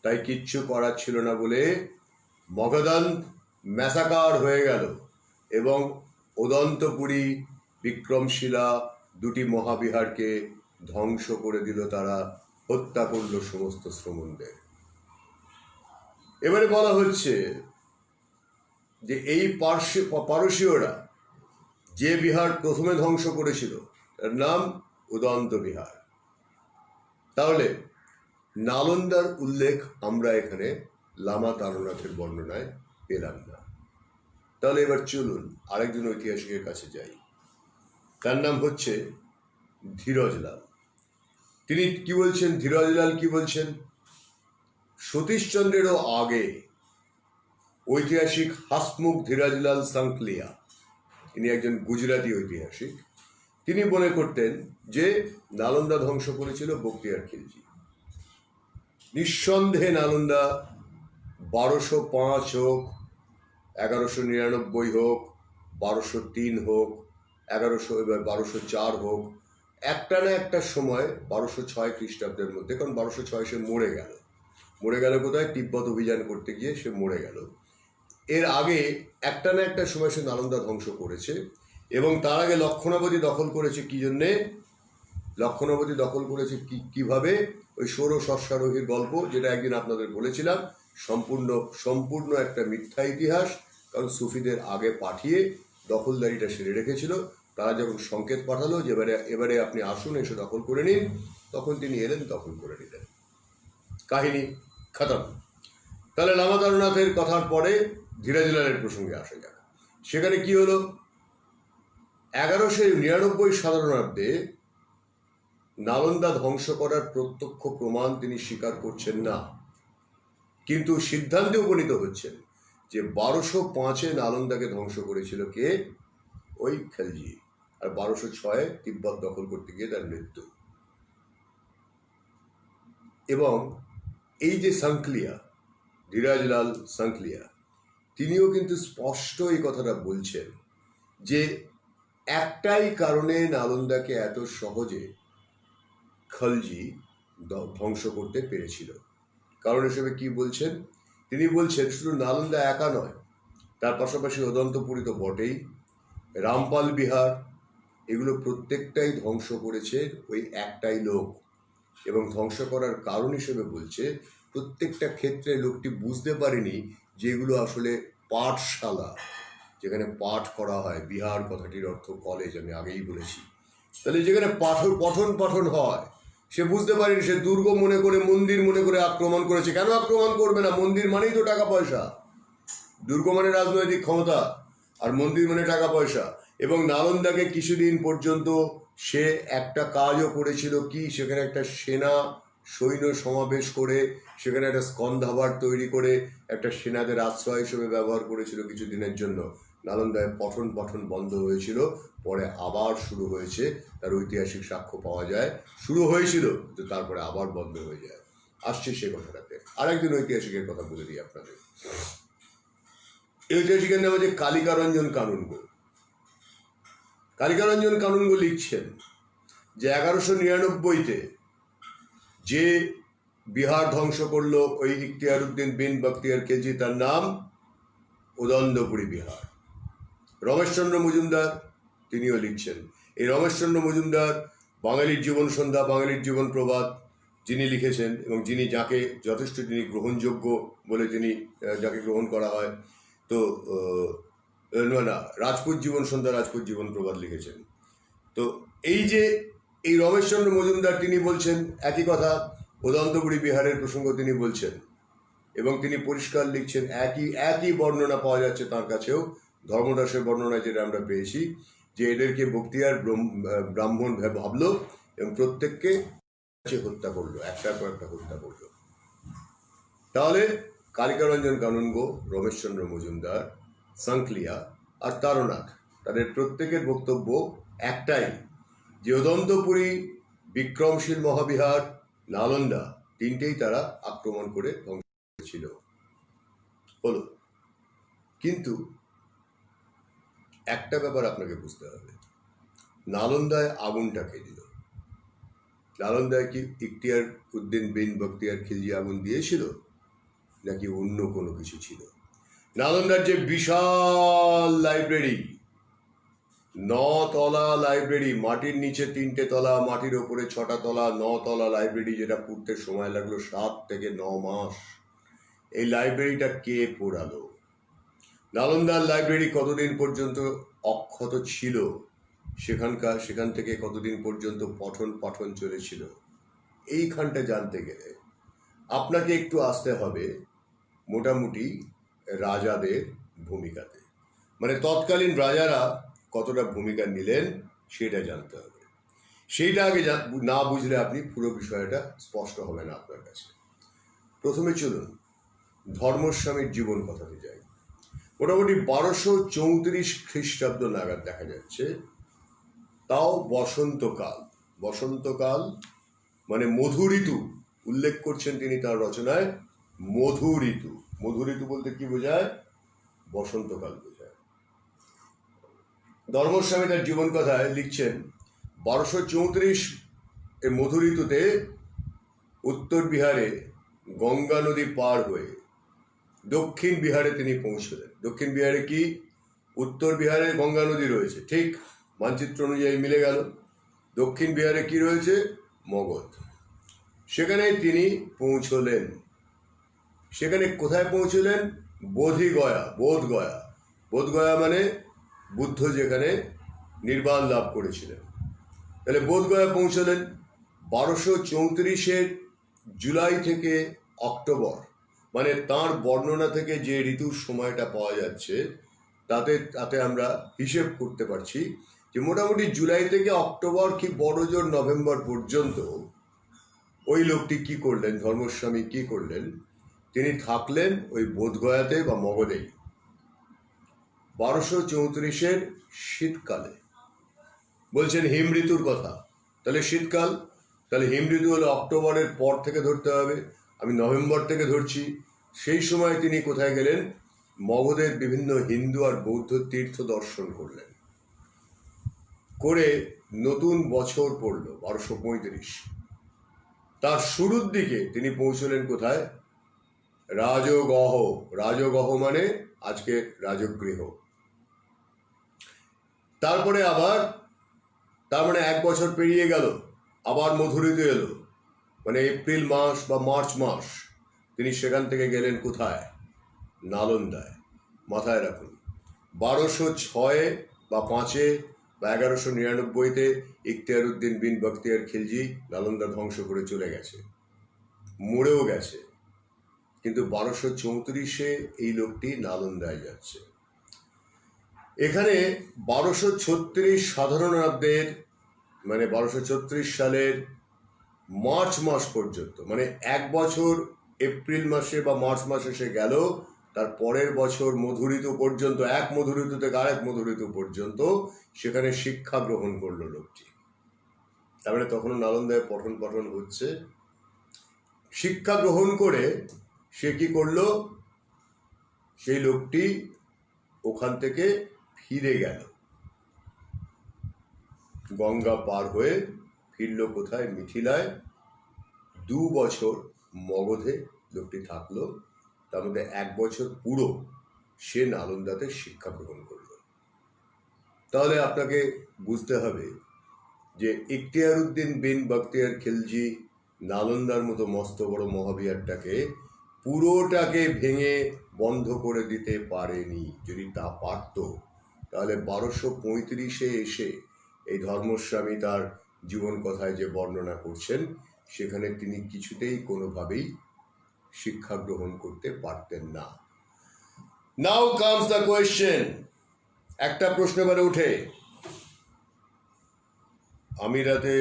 তাই কিচ্ছু করার ছিল না বলে মগধন ম্যাসাকার হয়ে গেল, এবং উদন্তপুরী, বিক্রমশিলা দুটি মহাবিহারকে ধ্বংস করে দিল তারা, হত্যা করল সমস্ত শ্রমণদের। এবারে বলা হচ্ছে যে এই পারসীয়রা যে বিহার প্রথমে ধ্বংস করেছিল তার নাম উদন্ত বিহার। তাহলে নালন্দার উল্লেখ আমরা এখানে লামা তারনাথের বর্ণনায় পেলাম না। তাহলে এবার চলুন আরেকজন ঐতিহাসিকের কাছে যাই। তার নাম হচ্ছে ধীরজলাল। তিনি কি বলছেন? ধীরজলাল কি বলছেন? সতীশচন্দ্রেরও আগে ঐতিহাসিক হাসমুখ ধীরজলাল সাংকলিয়া, তিনি একজন গুজরাটি ঐতিহাসিক, তিনি মনে করতেন যে নালন্দা ধ্বংস করেছিল বখতিয়ার খিলজি। নিঃসন্দেহে নালন্দা 1205 হোক, 1199 হোক, 1203 হোক, 1204 হোক, একটা না একটা সময় 1206 খ্রিস্টাব্দের মধ্যে, কারণ 1206 সে মরে গেল কোথায়? তিব্বত অভিযান করতে গিয়ে সে মরে গেল। এর আগে একটা না একটা সময় সে নালন্দা ধ্বংস করেছে, এবং তার আগে লক্ষণাবতী দখল করেছে। কি জন্যে লক্ষণাবতী দখল করেছে? কিভাবে? ওই ষোড়শ অশ্বারোহীর গল্প, যেটা একদিন আপনাদের বলেছিলাম, সম্পূর্ণ একটা মিথ্যা ইতিহাস। কারণ সুফিদের আগে পাঠিয়ে দখলদারিটা সেরে রেখেছিল। তারা যখন সংকেত পাঠালো যে এবারে আপনি আসুন, এসে দখল করে নিন, তখন তিনি এলেন, দখল করে নিলেন। কাহিনী খতম। তাহলে লামা তারনাথের কথার পরে ধীরজলালের প্রসঙ্গে আসা যাক। সেখানে কি হলো? 1199 সাধারণার্ধে নালন্দা ধ্বংস করার প্রত্যক্ষ প্রমাণ তিনি স্বীকার করছেন না, কিন্তু সিদ্ধান্তে উপনীত হচ্ছেন যে 1205 নালন্দাকে ধ্বংস করেছিল কে? ওই খিলজি। আর 1206 তিব্বত দখল করতে গিয়ে তার মৃত্যু। এবং এই যে সাংকলিয়া, ধীরজলাল সাংকলিয়া, তিনিও কিন্তু স্পষ্ট এই কথাটা বলছেন যে একটাই কারণে নালন্দাকে এত সহজে খিলজি ধ্বংস করতে পেরেছিল। কারণ হিসেবে কি বলছেন? তিনি বলছেন শুধু নালন্দা একা নয়, তার পাশাপাশি অদন্তপুরী তো বটেই, রামপাল বিহার, এগুলো প্রত্যেকটাই ধ্বংস করেছে ওই একটাই লোক। এবং ধ্বংস করার কারণ হিসেবে বলছে প্রত্যেকটা ক্ষেত্রে লোকটি বুঝতে পারেনি যে এগুলো আসলে পাঠশালা, যেখানে পাঠ করা হয়। বিহার কথাটির অর্থ কলেজ, আমি আগেই বলেছি। তাহলে যেখানে পঠন হয়, সে বুঝতে পারেনি। সে দুর্গ মনে করে, মন্দির মনে করে আক্রমণ করেছে। কেন আক্রমণ করবে না? মন্দির মানেই তো টাকা পয়সা। দুর্গ মানে রাজনৈতিক ক্ষমতা, আর মন্দির মানে টাকা পয়সা। এবং নালন্দাকে কিছুদিন পর্যন্ত সে একটা কাজও করেছিল কি, সেখানে একটা সৈন্য সমাবেশ করে, সেখানে একটা স্কন্ধাবার তৈরি করে একটা সেনাদের আশ্রয় হিসেবে ব্যবহার করেছিল কিছুদিনের জন্য। নালন্দায় পঠন বন্ধ হয়েছিল, পরে আবার শুরু হয়েছে। তার ঐতিহাসিক সাক্ষ্য পাওয়া যায়, শুরু হয়েছিল কিন্তু তারপরে আবার বন্ধ হয়ে যায়। আসছে সে কথাটাতে। আরেকজন ঐতিহাসিকের কথা বলে দিই আপনাদের। এই ঐতিহাসিকের নাম হচ্ছে কালিকারঞ্জন কানুনগো। কালিকারঞ্জন কানুনগো লিখছেন যে 1199-তে যে বিহার ধ্বংস করলো ওই ইখতিয়ারউদ্দিন বিন বখতিয়ার খিলজি, তার নাম উদন্তপুরী বিহার। রমেশচন্দ্র মজুমদার তিনিও লিখছেন। এই রমেশচন্দ্র মজুমদার বাঙালির জীবন সন্ধ্যা, বাঙালির জীবন প্রবাদ যিনি লিখেছেন, এবং যাকে যথেষ্ট তিনি গ্রহণযোগ্য বলে যাকে গ্রহণ করা হয়, তো না, রাজপুত জীবন সন্ধ্যা, রাজপুত জীবন প্রবাদ লিখেছেন। তো এই যে এই রমেশচন্দ্র মজুমদার তিনি বলছেন একই কথা, উদন্তপুরী বিহারের প্রসঙ্গ তিনি বলছেন, এবং তিনি পরিষ্কার লিখছেন, একই বর্ণনা পাওয়া যাচ্ছে তার কাছেও, ধর্মদাসের বর্ণনা যেটা আমরা পেয়েছি, যে এদেরকে বক্তিয়ার ব্রাহ্মণ ভাবলো এবং প্রত্যেককে হত্যা করলো, একটার পর একটা হত্যা করলো। তাহলে কালিকারঞ্জন কানুনগো, রমেশচন্দ্র মজুমদার, সাংকলিয়া আর তারনাথ, তাদের প্রত্যেকের বক্তব্য একটাই, যে উদন্তপুরী, বিক্রমশীল মহাবিহার, নালন্দা, তিনটেই তারা আক্রমণ করে ধ্বংস করেছিল। হলো, কিন্তু একটা ব্যাপার আপনাকে বুঝতে হবে, নালন্দায় আগুনটা কে দিল? নালন্দায় কি ইখতিয়ার উদ্দিন বিন বখতিয়ার খিলজি আগুন দিয়েছিল, নাকি অন্য কোনো কিছু ছিল? নালন্দার যে বিশাল লাইব্রেরি, 9 তলা লাইব্রেরি, মাটির নিচে 3টে তলা, মাটির ওপরে 6টা তলা, 9 তলা লাইব্রেরি, যেটা পড়তে সময় লাগলো 7 থেকে 9 মাস, এই লাইব্রেরিটা কে পোড়ালো? নালন্দার লাইব্রেরি কতদিন পর্যন্ত অক্ষত ছিল, সেখান থেকে কতদিন পর্যন্ত পঠন পাঠন চলেছিল, এইখানটা জানতে গেলে আপনাকে একটু আসতে হবে মোটামুটি রাজাদের ভূমিকাতে, মানে তৎকালীন রাজারা কতটা ভূমিকা নিলেন সেটা জানতে হবে। সেইটা আগে না বুঝলে আপনি পুরো বিষয়টা স্পষ্ট হবে না আপনার কাছে। প্রথমে চলুন ধর্মস্বামীর জীবন কথাতে যাই। মোটামুটি 1234 খ্রিস্টাব্দ নাগাদ দেখা যাচ্ছে, তাও বসন্তকাল মানে মধু ঋতু উল্লেখ করছেন তিনি তার রচনায়। মধু ঋতু বলতে কি বোঝায়? বসন্তকাল বোঝায়। ধর্মস্বামী তার জীবন কথায় লিখছেন, 1234 এর মধু ঋতুতে উত্তর বিহারে গঙ্গা নদী পার হয়ে দক্ষিণ বিহারে তিনি পৌঁছলেন। দক্ষিণ বিহারে কি? উত্তর বিহারে গঙ্গা নদী রয়েছে, ঠিক মানচিত্র অনুযায়ী মিলে গেল। দক্ষিণ বিহারে কি রয়েছে? মগধ। সেখানে তিনি পৌঁছলেন। সেখানে কোথায় পৌঁছলেন? বোধগয়া মানে বুদ্ধ যেখানে নির্বাণ লাভ করেছিলেন। তাহলে বোধগয়া পৌঁছলেন 1234 জুলাই থেকে অক্টোবর, মানে তার বর্ণনা থেকে যে ঋতুর সময়টা পাওয়া যাচ্ছে তাতে আমরা হিসেব করতে পারছি যে মোটামুটি জুলাই থেকে অক্টোবর কি বড়জোর নভেম্বর পর্যন্ত ওই লোকটি কি করলেন, ধর্মস্বামী কি করলেন? তিনি থাকলেন ওই বোধগয়াতে বা মগধেই। 1234 শীতকালে, বলছেন হিম ঋতুর কথা, তাহলে শীতকাল, তাহলে হিম ঋতু হলে অক্টোবরের পর থেকে ধরতে হবে, আমি নভেম্বর থেকে ধরছি। সেই সময় তিনি কোথায় গেলেন? মগধের বিভিন্ন হিন্দু আর বৌদ্ধ তীর্থ দর্শন করলেন, করে নতুন বছর পড়ল 1235। তার শুরুর দিকে তিনি পৌঁছলেন কোথায়? রাজগহ মানে আজকে রাজগৃহ। তারপরে আবার, তার মানে 1 বছর পেরিয়ে গেল, আবার মধু ঋতু এলো, মানে এপ্রিল মাস বা মার্চ মাস। তিনি সেখান থেকে গেলেন কোথায়? নালন্দায়। মাথায় রাখুন, 1206 বা 5 বা 1199-তে ইখতিয়ার উদ্দিন বিন বখতিয়ার খিলজি নালন্দা ধ্বংস করে চলে গেছে, মরেও গেছে। কিন্তু 1234 এই লোকটি নালন্দায় যাচ্ছে। এখানে 1236 সাধারণাব্দের, মানে 1236 সালের মার্চ মাস পর্যন্ত, মানে 1 বছর এপ্রিল মাসে বা মার্চ মাসে সে গেল, তার পরের বছর মধু ঋতু পর্যন্ত, এক মধু ঋতু থেকে আরেক মধু ঋতু পর্যন্ত সেখানে শিক্ষা গ্রহণ করলো লোকটি। তারপরে তখনও নালন্দায় পঠন পাঠন হচ্ছে। শিক্ষা গ্রহণ করে সে কি করলো? সেই লোকটি ওখান থেকে ফিরে গেল, গঙ্গা পার হয়ে ফিরল কোথায়? মিথিলায়। 2 বছর মগধে লোকটি থাকলো, তার মধ্যে 1 বছর পুরো সে নালন্দাতে শিক্ষা গ্রহণ করল। তাহলে আপনাকে বুঝতে হবে যে ইখতিয়ার উদ্দিন বিন বখতিয়ার খিলজি নালন্দার মতো মস্ত বড় মহাবিহারটাকে পুরোটাকে ভেঙে বন্ধ করে দিতে পারেনি। যদি তা পারত, তাহলে 1235 এসে এই ধর্মস্বামী তার জীবন কথায় যে বর্ণনা করছেন সেখানে তিনি কিছুতেই কোনোভাবেই শিক্ষা গ্রহণ করতে পারতেন না। নাও কামস দ্য কোয়েশ্চেন, একটা প্রশ্ন এবারে উঠে, আমিরাতে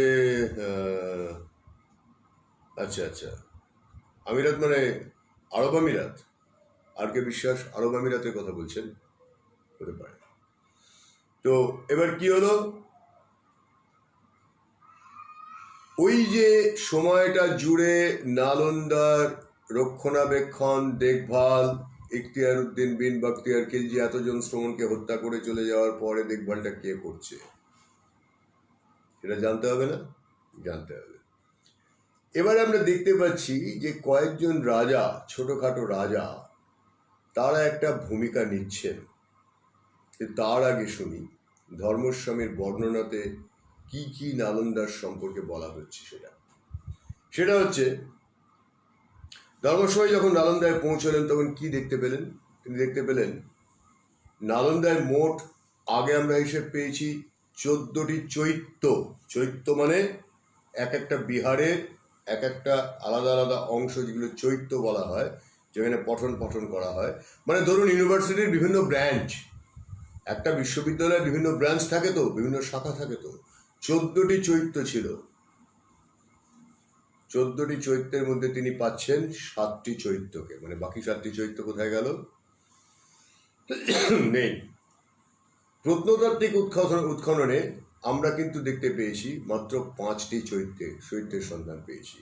আচ্ছা আমিরাত মানে আরব আমিরাত, আর কে বিশ্বাস আরব আমিরাতের কথা বলছেন, হতে পারে। তো এবার কি হলো, ওই যে সময়টা জুড়ে নালন্দার রক্ষণাবেক্ষণ দেখভাল, ইখতিয়ার উদ্দিন বিন বখতিয়ার খিলজি এতজন শ্রমণকে হত্যা করে চলে যাওয়ার পরে দেখভালটা কে করছে সেটা জানতে হবে না? জানতে হবে। এবার আমরা দেখতে পাচ্ছি যে কয়েকজন রাজা, ছোটখাটো রাজা, তারা একটা ভূমিকা নিচ্ছেন। তার আগে শুনি ধর্মস্বামীর বর্ণনাতে কি কি নালন্দার সম্পর্কে বলা হচ্ছে। সেটা হচ্ছে ধর্মস্বামী যখন নালন্দায় পৌঁছলেন তখন কি দেখতে পেলেন? তিনি দেখতে পেলেন নালন্দায় মোট আগে আমরা হিসেব পেয়েছি 14টি চৈত্য। চৈত্য মানে এক একটা বিহারের এক একটা আলাদা আলাদা অংশ, যেগুলো চৈত্য বলা হয়, যেখানে পঠন পঠন করা হয়। মানে ধরুন ইউনিভার্সিটির বিভিন্ন ব্রাঞ্চ, একটা বিশ্ববিদ্যালয়ের বিভিন্ন ব্রাঞ্চ থাকে তো, বিভিন্ন শাখা থাকে তো, 14টি চৈত্য ছিল। 14টি চৈত্যের মধ্যে তিনি পাচ্ছেন 7টি চৈত্যকে, মানে বাকি 7টি চৈত্য কোথায় গেল? নেই। প্রত্নতাত্ত্বিক উৎখননে আমরা কিন্তু দেখতে পেয়েছি মাত্র 5টি চৈত্যের সন্ধান পেয়েছি।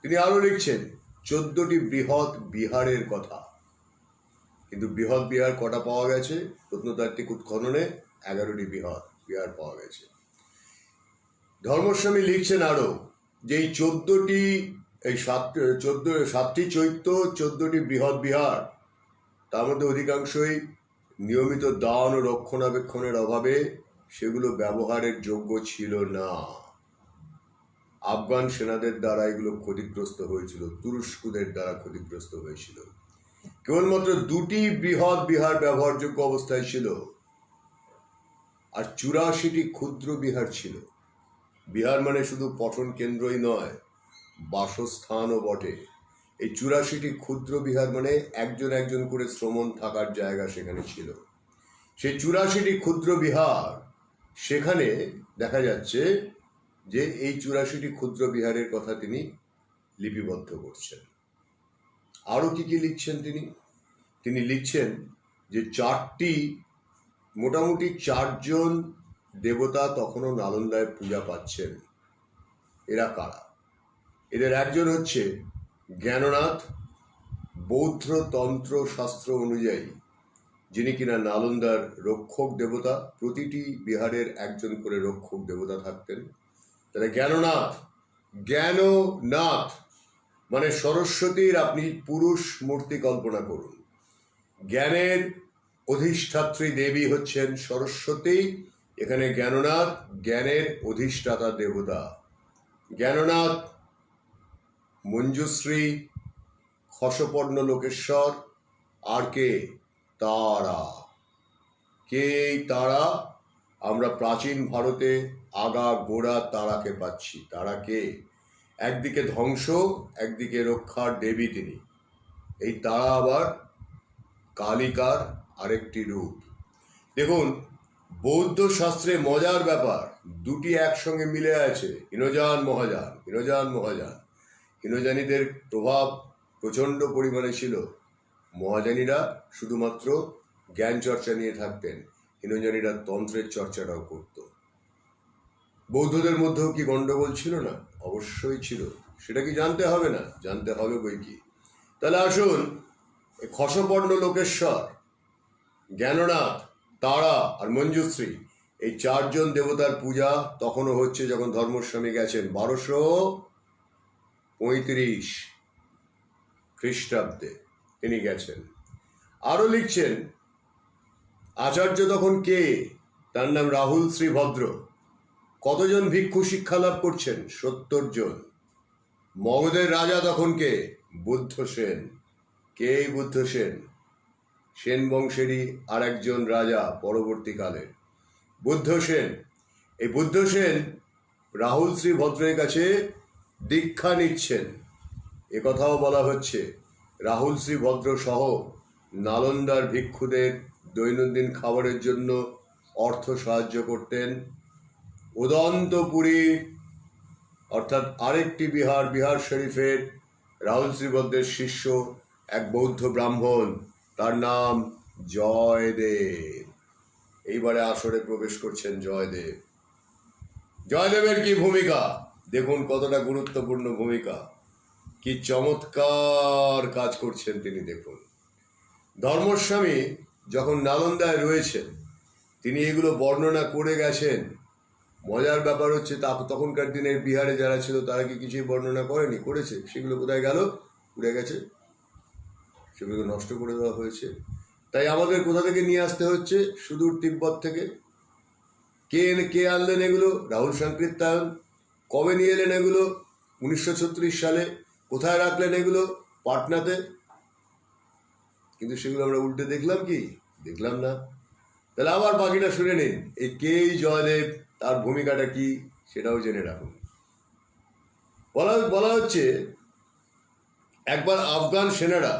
তিনি আরো লিখছেন 14টি বৃহৎ বিহারের কথা, কিন্তু বৃহৎ বিহার কটা পাওয়া গেছে? প্রত্নতাত্ত্বিক উৎখননে 11টি বৃহৎ বিহার পাওয়া গেছে। ধর্মস্বামী লিখছেন আরো যে এই 7টি চৈত্য, 14টি বৃহৎ বিহার, তার মধ্যে অধিকাংশই নিয়মিত দান ও রক্ষণাবেক্ষণের অভাবে সেগুলো ব্যবহারের যোগ্য ছিল না। আফগান সেনাদের দ্বারা এগুলো ক্ষতিগ্রস্ত হয়েছিল, তুরস্কদের দ্বারা ক্ষতিগ্রস্ত হয়েছিল। কেবলমাত্র 2টি বৃহৎ বিহার ব্যবহারযোগ্য অবস্থায় ছিল, আর 84টি ক্ষুদ্র বিহার ছিল। বিহার মানে শুধু পঠন কেন্দ্রই নয়, বাসস্থানও বটে। এই 84টি ক্ষুদ্র বিহার মানে একজন একজন করে শ্রমণ থাকার জায়গা সেখানে ছিল। সেই 84টি ক্ষুদ্র বিহার, সেখানে দেখা যাচ্ছে যে এই 84টি ক্ষুদ্র বিহারের কথা তিনি লিপিবদ্ধ করছেন। আরো কি কি লিখছেন তিনি লিখছেন যে মোটামুটি 4জন দেবতা তখনও নালন্দায় পূজা পাচ্ছেন। এরা কারা? এদের একজন হচ্ছে জ্ঞাননাথ, বৌদ্ধ তন্ত্র শাস্ত্র অনুযায়ী যিনি কিনা নালন্দার রক্ষক দেবতা। প্রতিটি বিহারের একজন করে রক্ষক দেবতা থাকতেন। তাহলে জ্ঞাননাথ মানে সরস্বতীর আপনি পুরুষ মূর্তি কল্পনা করুন। জ্ঞানের অধিষ্ঠাত্রী দেবী হচ্ছেন সরস্বতী, এখানে জ্ঞাননাথ জ্ঞানের অধিষ্ঠাতা দেবতা। জ্ঞাননাথ, মঞ্জুশ্রী, খসপর্ণ লোকেশ্বর, আর কে? তারা। কে এই তারা? আমরা প্রাচীন ভারতে আগা গোড়া তারাকে পাচ্ছি। তারা কে? একদিকে ধ্বংস, একদিকে রক্ষার দেবী তিনি। এই তারা আবার কালিকার আরেকটি রূপ। দেখুন, বৌদ্ধ শাস্ত্রে মজার ব্যাপার, দুটি একসঙ্গে মিলে আছে, হীনযান মহাযান। হীনযানীদের প্রভাব প্রচণ্ড পরিমাণে ছিল। মহাযানীরা শুধুমাত্র জ্ঞান চর্চা নিয়ে থাকতেন, হীনযানীরা তন্ত্রের চর্চাটাও করত। বৌদ্ধদের মধ্যেও কি গণ্ডগোল ছিল না? অবশ্যই ছিল। সেটা কি জানতে হবে না? জানতে হবে বই কি। তাহলে আসুন, খসপর্ণ লোকেশ্বর, জ্ঞাননাথ, তারা আর মঞ্জুশ্রী, এই 4জন দেবতার পূজা তখনও হচ্ছে যখন ধর্মস্বামী গেছেন 1235 খ্রিস্টাব্দে তিনি গেছেন। আরো লিখছেন আচার্য তখন কে? তার নাম রাহুল শ্রীভদ্র। কতজন ভিক্ষু শিক্ষা লাভ করছেন? 70 জন। মগধের রাজা তখন কে? বুদ্ধ সেন। কে এই বুদ্ধ সেন? সেন বংশেরই আর একজন রাজা পরবর্তীকালে। বুদ্ধ সেন এই বুদ্ধ সেন রাহুল শ্রী ভদ্রের কাছে দীক্ষা নিচ্ছেন, কথাও বলা হচ্ছে। রাহুল শ্রী ভদ্র সহ নালন্দার ভিক্ষুদের দৈনন্দিন খাবারের জন্য অর্থ সাহায্য করতেন। উদন্তপুরী অর্থাৎ আরেকটি বিহার শরীফের রাহুল শ্রী ভদ্রের শিষ্য এক বৌদ্ধ ব্রাহ্মণ, তার নাম জয়দেব। এইবারে আসরে প্রবেশ করছেন জয়দেব। জয়দেবের কি ভূমিকা দেখুন, কতটা গুরুত্বপূর্ণ ভূমিকা, কি চমৎকার কাজ করছেন তিনি দেখুন। ধর্মস্বামী যখন নালন্দায় রয়েছেন তিনি এগুলো বর্ণনা করে গেছেন। মজার ব্যাপার হচ্ছে তখনকার দিনের বিহারে যারা ছিল তারা কি কিছুই বর্ণনা করেনি? করেছে। সেগুলো কোথায় গেল? উড়ে গেছে, সেগুলোকে নষ্ট করে দেওয়া হয়েছে। তাই আমাদের কোথা থেকে নিয়ে আসতে হচ্ছে? সুদূর তিব্বত থেকে। কে আনলেন এগুলো? রাহুল সংকীর্তায়ন। কবে নিয়ে এলেন এগুলো? 1936 সালে। কোথায় রাখলেন এগুলো? পাটনাতে। কিন্তু সেগুলো আমরা উল্টে দেখলাম কি? দেখলাম না। তাহলে আবার বাকিটা শুনে নিন। এই জয়দেব, তার ভূমিকাটা কি সেটাও জেনে রাখুন। বলা হচ্ছে একবার আফগান সেনারা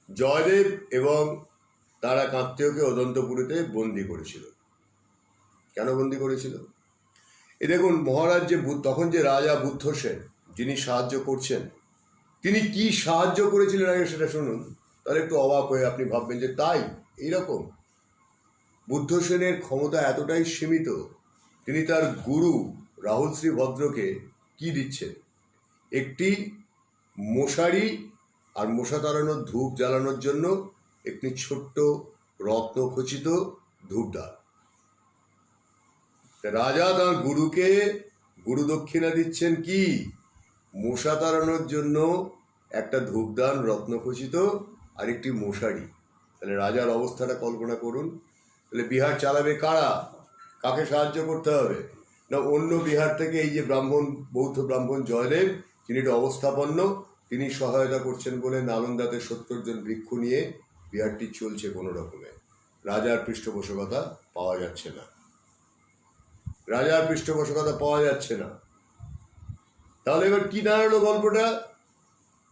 জয়দেব এবং তার এক আত্মীয়কে অদন্তপুরীতে বন্দি করেছিল। কেন বন্দি করেছিল? দেখুন, মহারাজ তখন যে রাজা বুদ্ধ সেন যিনি সাহায্য করছেন, তিনি কি সাহায্য করেছিলেন আগে সেটা শুনুন, তাহলে একটু অবাক হয়ে আপনি ভাববেন যে তাই এইরকম। বুদ্ধ সেনের ক্ষমতা এতটাই সীমিত, তিনি তার গুরু রাহুল শ্রী ভদ্রকে কি দিচ্ছেন? একটি মশারি আর মশা তাড়ানোর ধূপ জ্বালানোর জন্য একটি ছোট্ট রত্নখচিত ধূপদান। রাজা তার গুরুকে গুরু দক্ষিণা দিচ্ছেন কি? মশা তাড়ানোর জন্য একটা ধূপদান, রত্নখচিত আর একটি মশারি। তাহলে রাজার অবস্থাটা কল্পনা করুন। তাহলে বিহার চালাবে কারা? কাকে সাহায্য করতে হবে? না, অন্য বিহার থেকে এই যে বৌদ্ধ ব্রাহ্মণ জয়দেব, তিনি একটা অবস্থাপন্ন, তিনি সহায়তা করছেন বলে নালন্দাতে 70 জন ভিক্ষু নিয়ে বিহারটি চলছে কোনো রকমে। রাজার পৃষ্ঠপোষকতা পাওয়া যাচ্ছে না। তাহলে এবার কি দাঁড়ালো গল্পটা?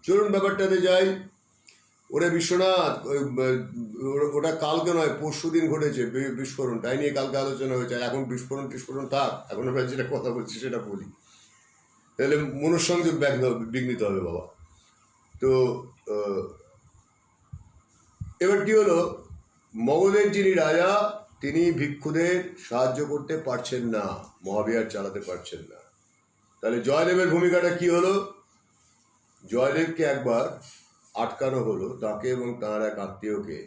চলুন ব্যাপারটাতে যাই। ওরে বিশ্বনাথ, ওটা কালকে নয়, পরশু দিন ঘটেছে বিস্ফোরণ, তাই নিয়ে কালকে আলোচনা হয়েছে। এখন বিস্ফোরণ থাক, এখন আমরা যেটা কথা বলছি সেটা বলি, তাহলে মনুসংযোগ বিঘ্নিত হবে বাবা। তো এবার কি হলো, মগধের যিনি রাজা তিনি ভিক্ষুদের সাহায্য করতে পারছেন না, মহাবিহার চালাতে পারছেন না। তাহলে জয়দেবের ভূমিকাটা কি হলো? জয়দেবকে একবার আটকানো হলো, তাকে এবং তাঁর এক আত্মীয়কে।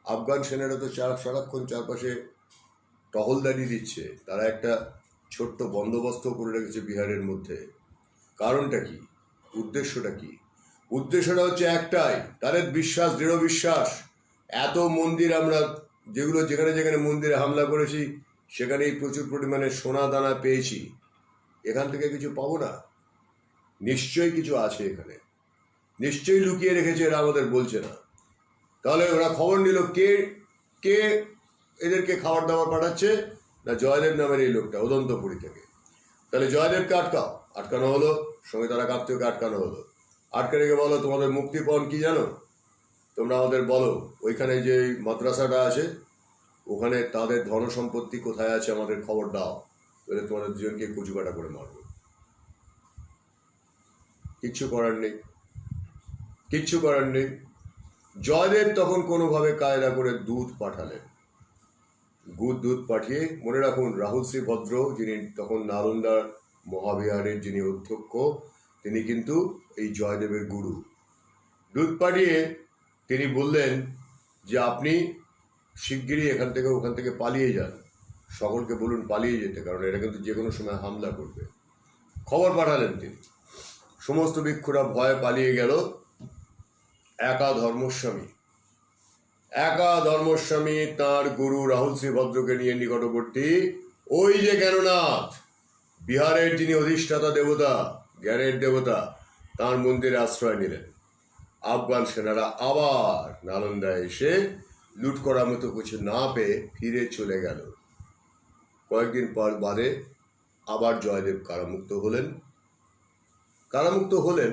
আফগান সেনারা তো সারাক্ষণ চারপাশে টহলদারি দিচ্ছে, তারা একটা ছোট্ট বন্দোবস্ত করে রেখেছে বিহারের মধ্যে। কারণটা কি? উদ্দেশ্যটা কি? উদ্দেশ্যটা হচ্ছে একটাই, তাদের বিশ্বাস, দৃঢ় বিশ্বাস। এত মন্দির আমরা যেখানে মন্দিরে হামলা করেছি সেখানেই প্রচুর পরিমাণে সোনা দানা পেয়েছি, এখান থেকে কিছু পাবো না? নিশ্চয়ই কিছু আছে এখানে, নিশ্চয়ই লুকিয়ে রেখেছে, এরা আমাদের বলছে না। তাহলে ওরা খবর নিল, কে এদেরকে খাবার দাবার পাঠাচ্ছে? না, জয়দেব নামের এই লোকটা উদন্তপুরী থেকে। তাহলে জয়দেবকে আটকানো হলো, সঙ্গে তারা আত্মীয়কে আটকানো হলো। আটকে রেখে বলো, তোমাদের মুক্তিপণ কি জানো? তোমরা আমাদের বলো, ওইখানে যে মাদ্রাসাটা আছে ওখানে তাদের ধন সম্পত্তি কোথায় আছে আমাদের খবর দাও, তাহলে তোমাদের দুজনকে কুচুকাটা করে মারব। কিচ্ছু করার নেই। জয়দেব তখন কোনোভাবে কায়দা করে দুধ পাঠালেন। দুধ পাঠিয়ে, মনে রাখুন রাহুল শ্রী ভদ্র যিনি তখন নালন্দার মহাবিহারের যিনি অধ্যক্ষ, তিনি কিন্তু এই জয়দেবের গুরু। দুধ পাঠিয়ে তিনি বললেন যে আপনি শিগগিরই ওখান থেকে পালিয়ে যান, সকলকে বলুন পালিয়ে যেতে, কারণ এরা কিন্তু যে কোনো সময় হামলা করবে। খবর পাঠালেন তিনি। সমস্ত ভিক্ষুরা ভয়ে পালিয়ে গেল। একা ধর্মস্বামী তাঁর গুরু রাহুল শ্রী ভদ্রকে নিয়ে নিকটবর্তী ওই যে জ্ঞাননাথ, বিহারের যিনি অধিষ্ঠাতা দেবতা, জ্ঞানের দেবতা, তাঁর মন্দিরে আশ্রয় নিলেন। আফগান সেনারা আবার নালন্দায় এসে লুট করার মতো কিছু না পেয়ে ফিরে চলে গেল। কয়েকদিন পর বাদে আবার জয়দেব কারামুক্ত হলেন,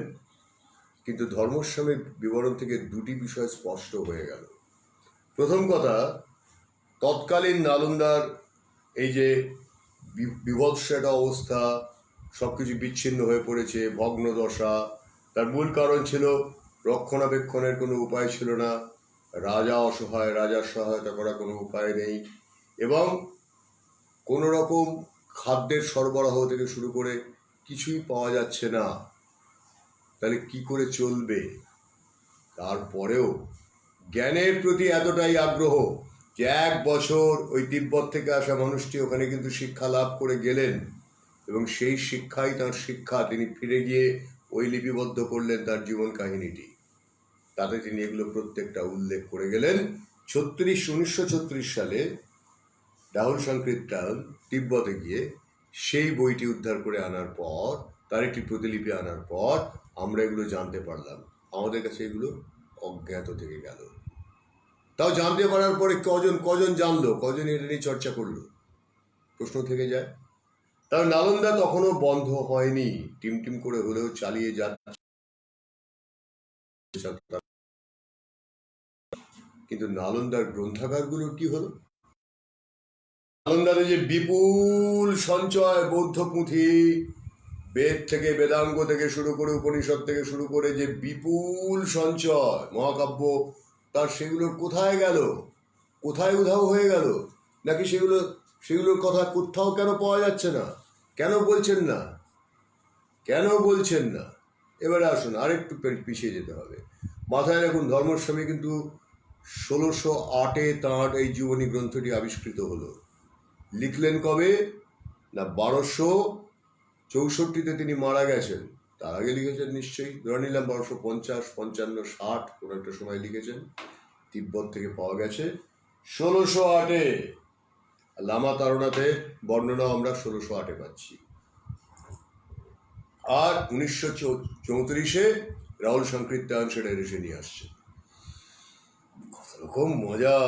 কিন্তু ধর্মস্বামীর বিবরণ থেকে দুটি বিষয় স্পষ্ট হয়ে গেল। প্রথম কথা, তৎকালীন নালন্দার এই যে বিভৎস একটা অবস্থা, সব কিছু বিচ্ছিন্ন হয়ে পড়েছে, ভগ্ন দশা, তার মূল কারণ ছিল রক্ষণাবেক্ষণের কোনো উপায় ছিল না, রাজা অসহায়, রাজার সহায়তা করা কোনো উপায় নেই, এবং কোনো রকম খাদ্যের সরবরাহ থেকে শুরু করে কিছুই পাওয়া যাচ্ছে না। তাহলে কি করে চলবে? তারপরেও জ্ঞানের প্রতি এতটাই আগ্রহ যে 1 বছর ওই তিব্বত থেকে আসা মানুষটি ওখানে কিন্তু শিক্ষা লাভ করে গেলেন, এবং সেই শিক্ষাই তাঁর শিক্ষা। তিনি ফিরে গিয়ে ওই লিপিবদ্ধ করলেন তার জীবন কাহিনীটি। তাতে তিনি এগুলো প্রত্যেকটা উল্লেখ করে গেলেন। 1936 সালে রাহুল সংকীর্তন তিব্বতে গিয়ে সেই বইটি উদ্ধার করে আনার পর, তার একটি প্রতিলিপি আনার পর আমরা এগুলো জানতে পারলাম। আমাদের কাছে এগুলো অজ্ঞাত থেকে গেল। তাও জানতে পারার পরে কজন জানলো, কজন এটা নিয়ে চর্চা করলো, প্রশ্ন থেকে যায়। তার নালন্দা তখনও বন্ধ হয়নি, টিম করে হলেও চালিয়ে যাচ্ছে। কিন্তু নালন্দার গ্রন্থাগারগুলোর কি হলো? নালন্দার যে বিপুল সঞ্চয়, বৌদ্ধ পুঁথি, বেদ থেকে, বেদাঙ্গ থেকে শুরু করে, উপনিষদ থেকে শুরু করে যে বিপুল সঞ্চয়, মহাকাব্য, তার সেগুলোর কোথায় গেল? কোথায় উধাও হয়ে গেল? নাকি সেগুলোর কথা কোথাও কেন পাওয়া যাচ্ছে না? কেন বলছেন না? এবারে আসুন, আরেকটু পিছিয়ে যেতে হবে। মাথায় রাখুন, ধর্মস্বামী কিন্তু 1608-এ তাঁর এই জীবনী গ্রন্থটি আবিষ্কৃত হলো। লিখলেন কবে? না, 1264-তে তিনি মারা গেছেন। তার আগে লিখেছেন নিশ্চয়ই, ধরে নিলাম 1250, 55, 60 কোনো একটা সময় লিখেছেন। তিব্বত থেকে পাওয়া গেছে 1608-এ। লামা তারনাতে বর্ণনা আমরা 1608-এ পাচ্ছি। আর 1934-এ রাহুল সংকীর্তন সেটা এসে নিয়ে আসছে। কত রকম মজা!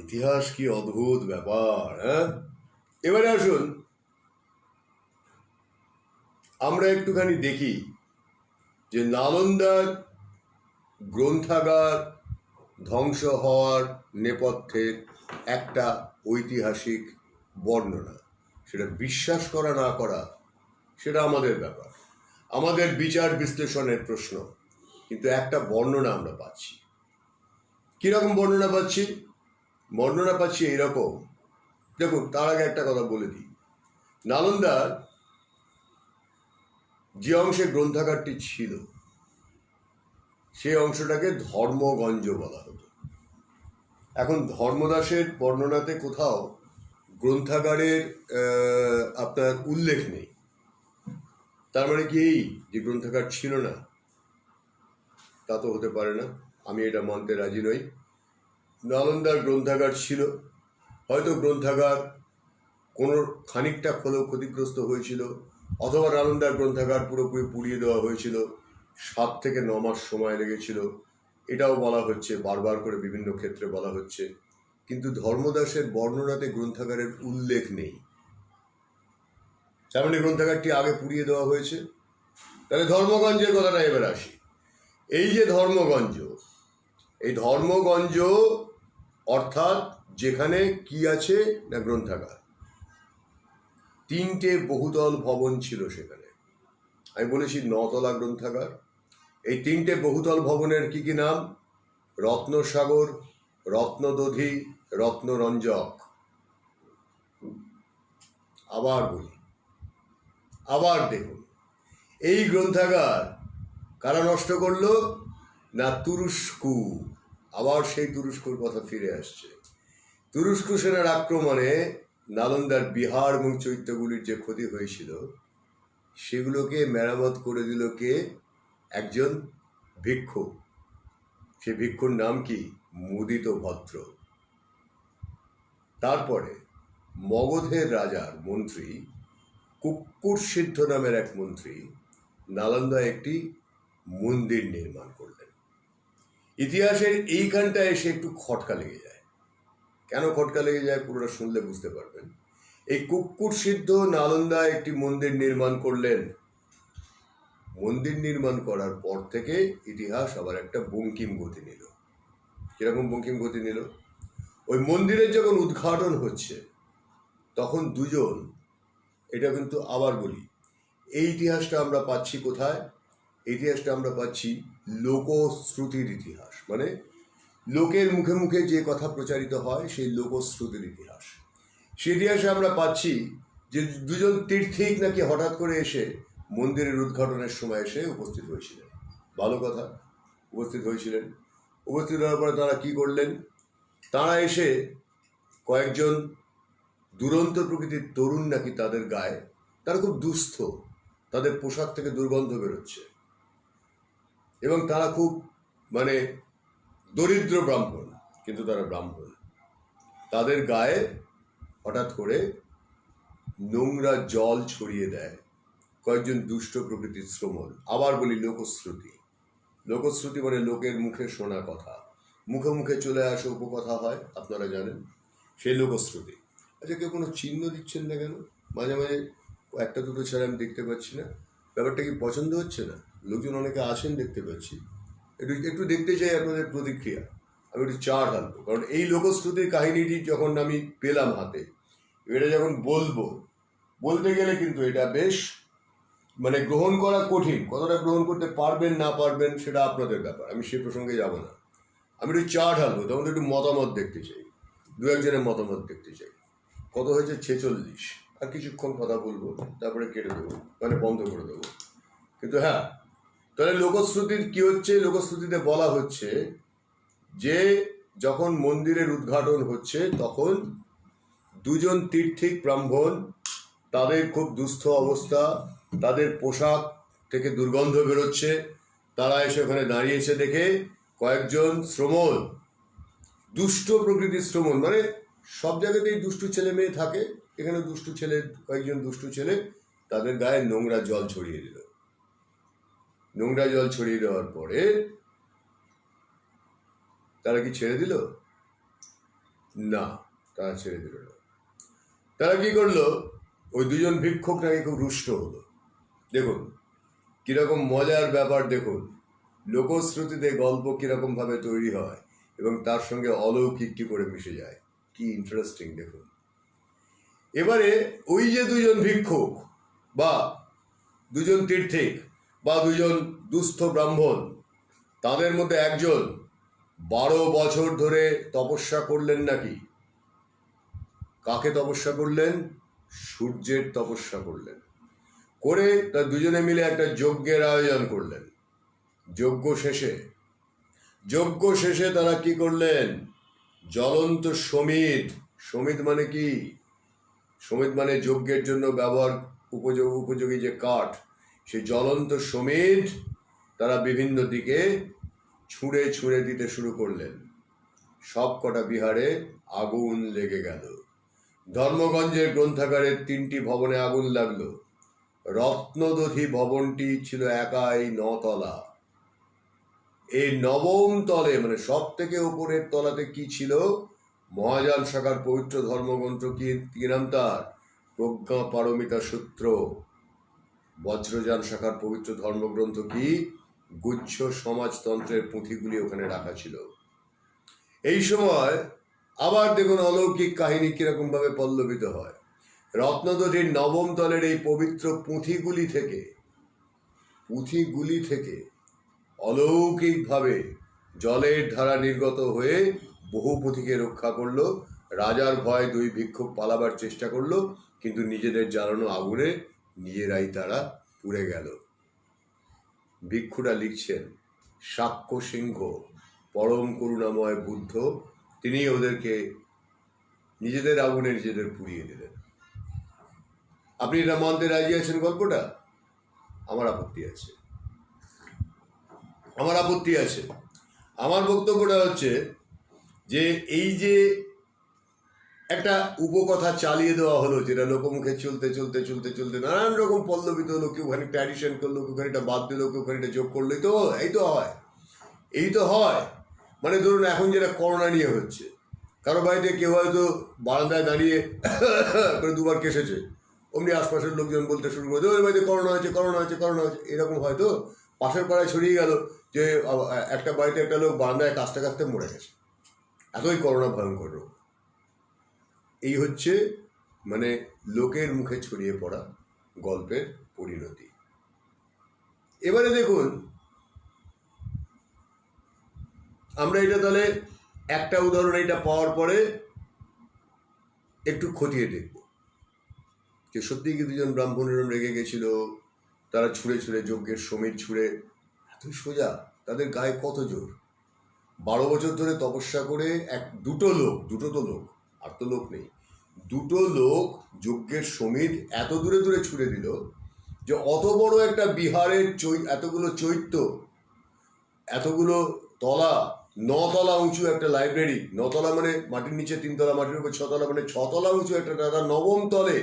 ইতিহাস কি অদ্ভুত ব্যাপার, হ্যাঁ? এবারে আসুন, আমরা একটুখানি দেখি যে নালন্দার গ্রন্থাগার ধ্বংস হওয়ার নেপথ্যের একটা ঐতিহাসিক বর্ণনা। সেটা বিশ্বাস করা না করা সেটা আমাদের ব্যাপার, আমাদের বিচার বিশ্লেষণের প্রশ্ন। কিন্তু একটা বর্ণনা আমরা পাচ্ছি। কিরকম বর্ণনা পাচ্ছি? বর্ণনা পাচ্ছি এইরকম। দেখুন, তার আগে একটা কথা বলে দিই। নালন্দার যে অংশে গ্রন্থাগারটি ছিল, সেই অংশটাকে ধর্মগঞ্জ বলা হতো। এখন ধর্মদাসের বর্ণনাতে কোথাও গ্রন্থাগারের আপনার উল্লেখ নেই। তার মানে কি এই যে গ্রন্থাগার ছিল না? তা তো হতে পারে না, আমি এটা মানতে রাজি নই। নালন্দার গ্রন্থাগার ছিল, হয়তো গ্রন্থাগার কোনো খানিকটা হলেও ক্ষতিগ্রস্ত হয়েছিল, অথবা নালন্দার গ্রন্থাগার পুরোপুরি পুড়িয়ে দেওয়া হয়েছিল, 7 থেকে 9 মাস সময় লেগেছিল, এটাও বলা হচ্ছে, বারবার করে বিভিন্ন ক্ষেত্রে বলা হচ্ছে। কিন্তু ধর্মদাসের বর্ণনাতে গ্রন্থাগারের উল্লেখ নেই। তার মানে গ্রন্থাগারটি আগে পুড়িয়ে দেওয়া হয়েছে। তাহলে ধর্মগঞ্জের কথাটা এবার আসি। এই যে ধর্মগঞ্জ, এই ধর্মগঞ্জ অর্থাৎ যেখানে কি আছে না গ্রন্থাগার, 3টে বহুতল ভবন ছিল সেখানে। আমি বলেছি 9তলা গ্রন্থাগার। এই 3টে বহুতল ভবনের কি কি নাম? রত্নসাগর, রত্নদধি, রত্নরঞ্জক। আবার বলি, আবার দেখুন, এই গ্রন্থাগার কারা নষ্ট করলো? না, তুরস্কু। আবার সেই তুরস্কুর কথা ফিরে আসছে। তুরস্কু সেনার আক্রমণে নালন্দার বিহার এবং চৈত্যগুলির যে ক্ষতি হয়েছিল, সেগুলোকে মেরামত করে দিল কে? একজন ভিক্ষু। সে ভিক্ষুর নাম কি? মুদিত ভদ্র। তারপরে মগধের রাজার মন্ত্রী কুক্কুর সিদ্ধ নামের এক মন্ত্রী নালন্দায় একটি মন্দির নির্মাণ করলেন। ইতিহাসের এইখানটায় এসে একটু খটকা লেগে যায়। কেন খটকা লেগে যায় পুরোটা শুনলে বুঝতে পারবেন। এই কুক্কুর সিদ্ধ নালন্দায় একটি মন্দির নির্মাণ করলেন। মন্দির নির্মাণ করার পর থেকে ইতিহাস আবার একটা বঙ্কিম গতি নিল। কিরকম বঙ্কিম গতি নিল? ওই মন্দিরের যখন উদ্ঘাটন হচ্ছে তখন দুজন, এটা কিন্তু আবার বলি, এই ইতিহাসটা আমরা পাচ্ছি কোথায়? ইতিহাসটা আমরা পাচ্ছি লোকশ্রুতির ইতিহাস, মানে লোকের মুখে মুখে যে কথা প্রচারিত হয় সেই লোকশ্রুতির ইতিহাস। সেই ইতিহাসে আমরা পাচ্ছি যে দুজন তীর্থিক নাকি হঠাৎ করে এসে মন্দিরের উদ্ঘাটনের সময় এসে উপস্থিত হয়েছিলেন। ভালো কথা, উপস্থিত হয়েছিলেন। উপস্থিত হওয়ার পরে তারা কি করলেন? তারা এসে কয়েকজন দুরন্ত প্রকৃতির তরুণ নাকি তাদের গায়ে, তারা খুব দুস্থ, তাদের পোশাক থেকে দুর্গন্ধ বেরোচ্ছে এবং তারা খুব মানে দরিদ্র ব্রাহ্মণ, কিন্তু তারা ব্রাহ্মণ। তাদের গায়ে হঠাৎ করে নোংরা জল ছড়িয়ে দেয় কয়েকজন দুষ্ট প্রকৃতির শ্রমণ। আবার বলি লোকশ্রুতি। লোকশ্রুতি মানে লোকের মুখে শোনা কথা, মুখে মুখে চলে আসে উপকথা হয়, আপনারা জানেন, সেই লোকশ্রুতি। আচ্ছা, কেউ কোনো চিহ্ন দিচ্ছেন না কেন? মাঝে মাঝে একটা দুটো ছাড়া আমি দেখতে পাচ্ছি না। ব্যাপারটা কি পছন্দ হচ্ছে না? লোকজন অনেকে আসেন, দেখতে পাচ্ছি, একটু দেখতে চাই আপনাদের প্রতিক্রিয়া। আমি একটু চা ঢালবো, কারণ এই লোকশ্রুতির কাহিনীটি যখন আমি পেলাম হাতে, এটা যখন বলতে গেলে কিন্তু এটা বেশ মানে গ্রহণ করা কঠিন। কতটা গ্রহণ করতে পারবেন না পারবেন সেটা আপনাদের ব্যাপার, আমি সে প্রসঙ্গে যাব না। আমি একটু চা ঢালবো, তখন একটু মতামত দেখতে চাই, দু একজনের মতামত দেখতে চাই। কত হয়েছে? 46। আর কিছুক্ষণ কথা বলবো, তারপরে কেটে দেবো, মানে বন্ধ করে দেবো। কিন্তু হ্যাঁ, তাহলে লোকশ্রুতির কি হচ্ছে? লোকশ্রুতিতে বলা হচ্ছে যে যখন মন্দিরের উদ্ঘাটন হচ্ছে তখন দুজন তীর্থিক ব্রাহ্মণ, তাদের খুব দুস্থ অবস্থা, তাদের পোশাক থেকে দুর্গন্ধ বেরোচ্ছে, তারা এসে ওখানে দাঁড়িয়েছে দেখে কয়েকজন শ্রমণ, দুষ্ট প্রকৃতির শ্রমণ, মানে সব জায়গাতেই দুষ্টু ছেলে মেয়ে থাকে, এখানে দুষ্টু ছেলে, কয়েকজন দুষ্টু ছেলে তাদের গায়ে নোংরা জল ছড়িয়ে দিল। নোংরা জল ছড়িয়ে দেওয়ার পরে তারা কি ছেড়ে দিল? না, তারা ছেড়ে দিল না। তারা কি করলো? ওই দুজন ভিক্ষুক নাকি খুব রুষ্ট হলো। দেখুন কিরকম মজার ব্যাপার, দেখুন লোকশ্রুতিতে গল্প কিরকম ভাবে তৈরি হয় এবং তার সঙ্গে অলৌকিক কি করে মিশে যায়, কি ইন্টারেস্টিং দেখুন। এবারে ওই যে দুজন ভিক্ষুক বা দুজন তীর্থিক বা দুজন দুস্থ ব্রাহ্মণ, তাদের মধ্যে একজন 12 বছর ধরে তপস্যা করলেন নাকি। কাকে তপস্যা করলেন? সূর্যের তপস্যা করলেন। করে তার দুজনে মিলে একটা যজ্ঞের আয়োজন করলেন। যজ্ঞ শেষে তারা কি করলেন? জ্বলন্ত সমিধ মানে কি? সমিধ মানে যজ্ঞের জন্য ব্যবহার উপযোগী যে কাঠ, সেই জ্বলন্ত সমিধ তারা বিভিন্ন দিকে ছুঁড়ে ছুঁড়ে দিতে শুরু করলেন। সব কটা বিহারে আগুন লেগে গেল। ধর্মগঞ্জের গ্রন্থাগারের 3টি ভবনে আগুন লাগলো। রত্নদধি ভবনটি ছিল একাই 9 তলা। এই 9ম তলে, মানে সব থেকে উপরের তলাতে কি ছিল? মহাযান শাখার পবিত্র ধর্মগ্রন্থ। কি নাম তার? প্রজ্ঞা পারমিতা সূত্র। বজ্রযান শাখার পবিত্র ধর্মগ্রন্থ কি? গুচ্ছ সমাজতন্ত্রের পুঁথিগুলি ওখানে রাখা ছিল। এই সময় আবার দেখুন অলৌকিক কাহিনী কিরকম ভাবে পল্লবিত হয়। রত্নদধির 9ম তলের এই পবিত্র পুঁথিগুলি থেকে অলৌকিকভাবে জলের ধারা নির্গত হয়ে বহু পুঁথিকে রক্ষা করলো। রাজার ভয় 2 ভিক্ষুক পালাবার চেষ্টা করলো, কিন্তু নিজেদের জ্বালানো আগুনে নিজেরাই তারা পুড়ে গেল। ভিক্ষুরা লিখছেন, সাক্ষ্য সিংহ পরম করুণাময় বুদ্ধ, তিনি ওদেরকে নিজেদের আগুনে নিজেদের পুড়িয়ে দিলেন। আপনি এটা মানতে রাজি আছেন গল্পটা? আমার আপত্তি আছে। আমার বক্তব্যটা হচ্ছে যে এই যে একটা উপকথা চালিয়ে দেওয়া হলো, যেটা লোকমুখে চলতে নানান রকম পল্লবিত হলো, কেউ খানিকটা অ্যাডিশন করলো, কেউ খানিকটা বাদ দিল, কেউ খানিকটা যোগ করলো, এই তো হয়। মানে ধরুন এখন যেটা করোনা নিয়ে হচ্ছে, কারো বাড়িতে কেউ হয়তো বারান্দায় দাঁড়িয়ে করে দুবার কেসেছে, অমনি আশপাশের লোকজন বলতে শুরু করে ওই বাড়িতে করোনা হয়েছে, করোনা হয়েছে, করোনা হয়েছে, এরকম হয়তো পাশের পাড়ায় ছড়িয়ে গেল যে একটা বাড়িতে একটা লোক বারান্দায় কাঁচতে কাঁচতে মরে গেছে, এতই করোনা ভয়ঙ্কর রোগ। এই হচ্ছে মানে লোকের মুখে ছড়িয়ে পড়া গল্পের পরিণতি। এবারে দেখুন, আমরা এটা তাহলে একটা উদাহরণ এটা পাওয়ার পরে একটু খতিয়ে দেখব যে সত্যিই কি দুজন ব্রাহ্মণ এরম রেগে গেছিল, তারা ছুঁড়ে ছুঁড়ে যজ্ঞের সমীর ছুঁড়ে, এতই সোজা, তাদের গায়ে কত জোর, 12 বছর ধরে তপস্যা করে দুটো তো লোক, আর তো লোক নেই, দুটো লোক যজ্ঞের সমীর এত দূরে দূরে ছুঁড়ে দিল যে অত বড় একটা বিহারের এতগুলো চৈত্য, এতগুলো তলা, 9 তলা উঁচু একটা লাইব্রেরি, 9 তলা মানে মাটির নিচে 3 তলা, মাটির উপর 6 তলা, মানে 6 তলা উঁচু একটা দাদা 9ম তলে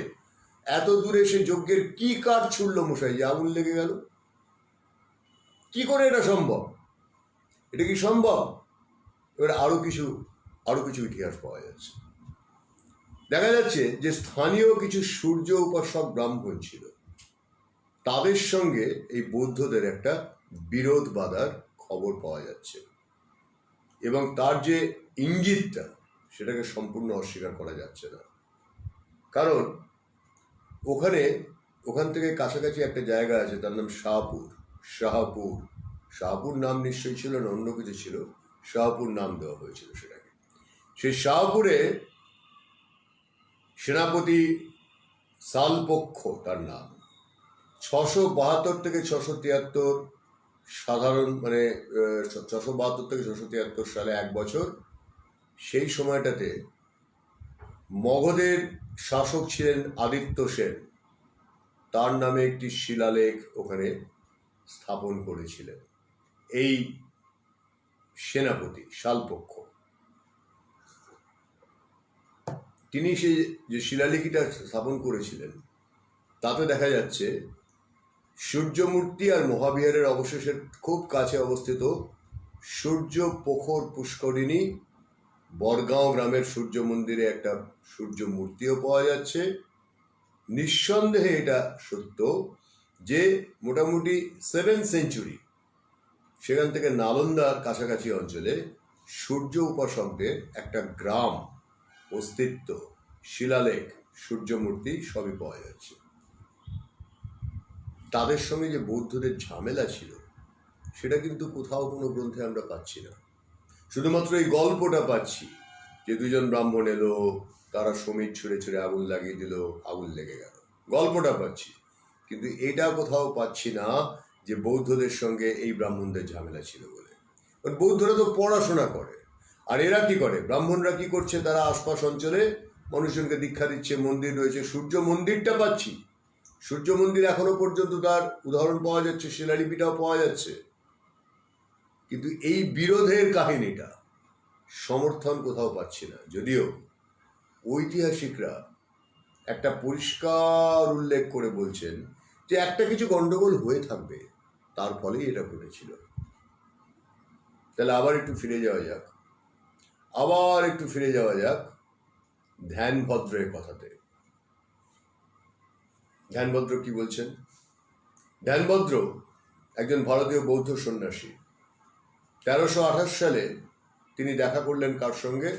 এত দূরে সে যজ্ঞের কি কাঠ ছুড়লো মশাই যে আগুন লেগে গেল? কি করে এটা সম্ভব? এটা কি সম্ভব? এবার আরো কিছু ইতিহাস পাওয়া যাচ্ছে। দেখা যাচ্ছে যে স্থানীয় কিছু সূর্য উপাসক ব্রাহ্মণ ছিল, তাদের সঙ্গে এই বৌদ্ধদের একটা বিরোধ বাঁধার খবর পাওয়া যাচ্ছে, এবং তার যে ইঙ্গিতটা সেটাকে সম্পূর্ণ অস্বীকার করা যাচ্ছে না। কারণ ওখান থেকে কাছাকাছি একটা জায়গা আছে, তার নাম শাহপুর নাম নিশ্চয়ই ছিল না, অন্য কিছু ছিল, শাহপুর নাম দেওয়া হয়েছিল সেটাকে। সেই শাহপুরে সেনাপতি সালপক্ষ তার নাম, 672 থেকে 673 সাধারণ মানে 672 থেকে 673 সালে 1 বছর, সেই সময়টাতে মগধের শাসক ছিলেন আদিত্য সেন, তার নামে একটি শিলালেখ ওখানে স্থাপন করেছিলেন এই সেনাপতি শালপক্ষ। তিনি সেই যে শিলালিপিটা স্থাপন করেছিলেন তাতে দেখা যাচ্ছে সূর্যমূর্তি আর মহাবিহারের অবশেষের খুব কাছে অবস্থিত সূর্য পোখর পুষ্করিণী বরগাঁও গ্রামের সূর্য মন্দিরে একটা সূর্য মূর্তিও পাওয়া যাচ্ছে। নিঃসন্দেহে এটা সত্য যে মোটামুটি 7th সেঞ্চুরি সেখান থেকে নালন্দার কাছাকাছি অঞ্চলে সূর্য উপাসকদের একটা গ্রাম, অস্তিত্ব, শিলালেখ, সূর্যমূর্তি সবই পাওয়া যাচ্ছে। তাদের সঙ্গে যে বৌদ্ধদের ঝামেলা ছিল সেটা কিন্তু কোথাও কোনো গ্রন্থে আমরা পাচ্ছি না, শুধুমাত্র এই গল্পটা পাচ্ছি যে দুজন ব্রাহ্মণ এলো, তারা সমীর ছুঁড়ে ছুঁড়ে আগুন লাগিয়ে দিল, আগুন লেগে গেল, গল্পটা পাচ্ছি, কিন্তু এটা কোথাও পাচ্ছি না যে বৌদ্ধদের সঙ্গে এই ব্রাহ্মণদের ঝামেলা ছিল বলে। কারণ বৌদ্ধরা তো পড়াশোনা করে, আর এরা কি করে, ব্রাহ্মণরা কি করছে, তারা আশপাশ অঞ্চলে মানুষজনকে দীক্ষা দিচ্ছে, মন্দির রয়েছে, সূর্য মন্দিরটা পাচ্ছি, সূর্য মন্দির এখনো পর্যন্ত তার উদাহরণ পাওয়া যাচ্ছে, শিলালিপিটাও পাওয়া যাচ্ছে, কিন্তু এই বিরোধের কাহিনীটা সমর্থন কোথাও পাচ্ছি না। যদিও ঐতিহাসিকরা একটা পরিষ্কার উল্লেখ করে বলছেন যে একটা কিছু গন্ডগোল হয়ে থাকবে, তার ফলেই এটা ঘটেছিল। তাহলে আবার একটু ফিরে যাওয়া যাক ধ্যানভদ্রের কথাতে। ধ্যানভদ্র কি বলছেন? ধ্যানভদ্র একজন ভারতীয় বৌদ্ধ সন্ন্যাসী। 1328 সালে তিনি দেখা করলেন কার সঙ্গে?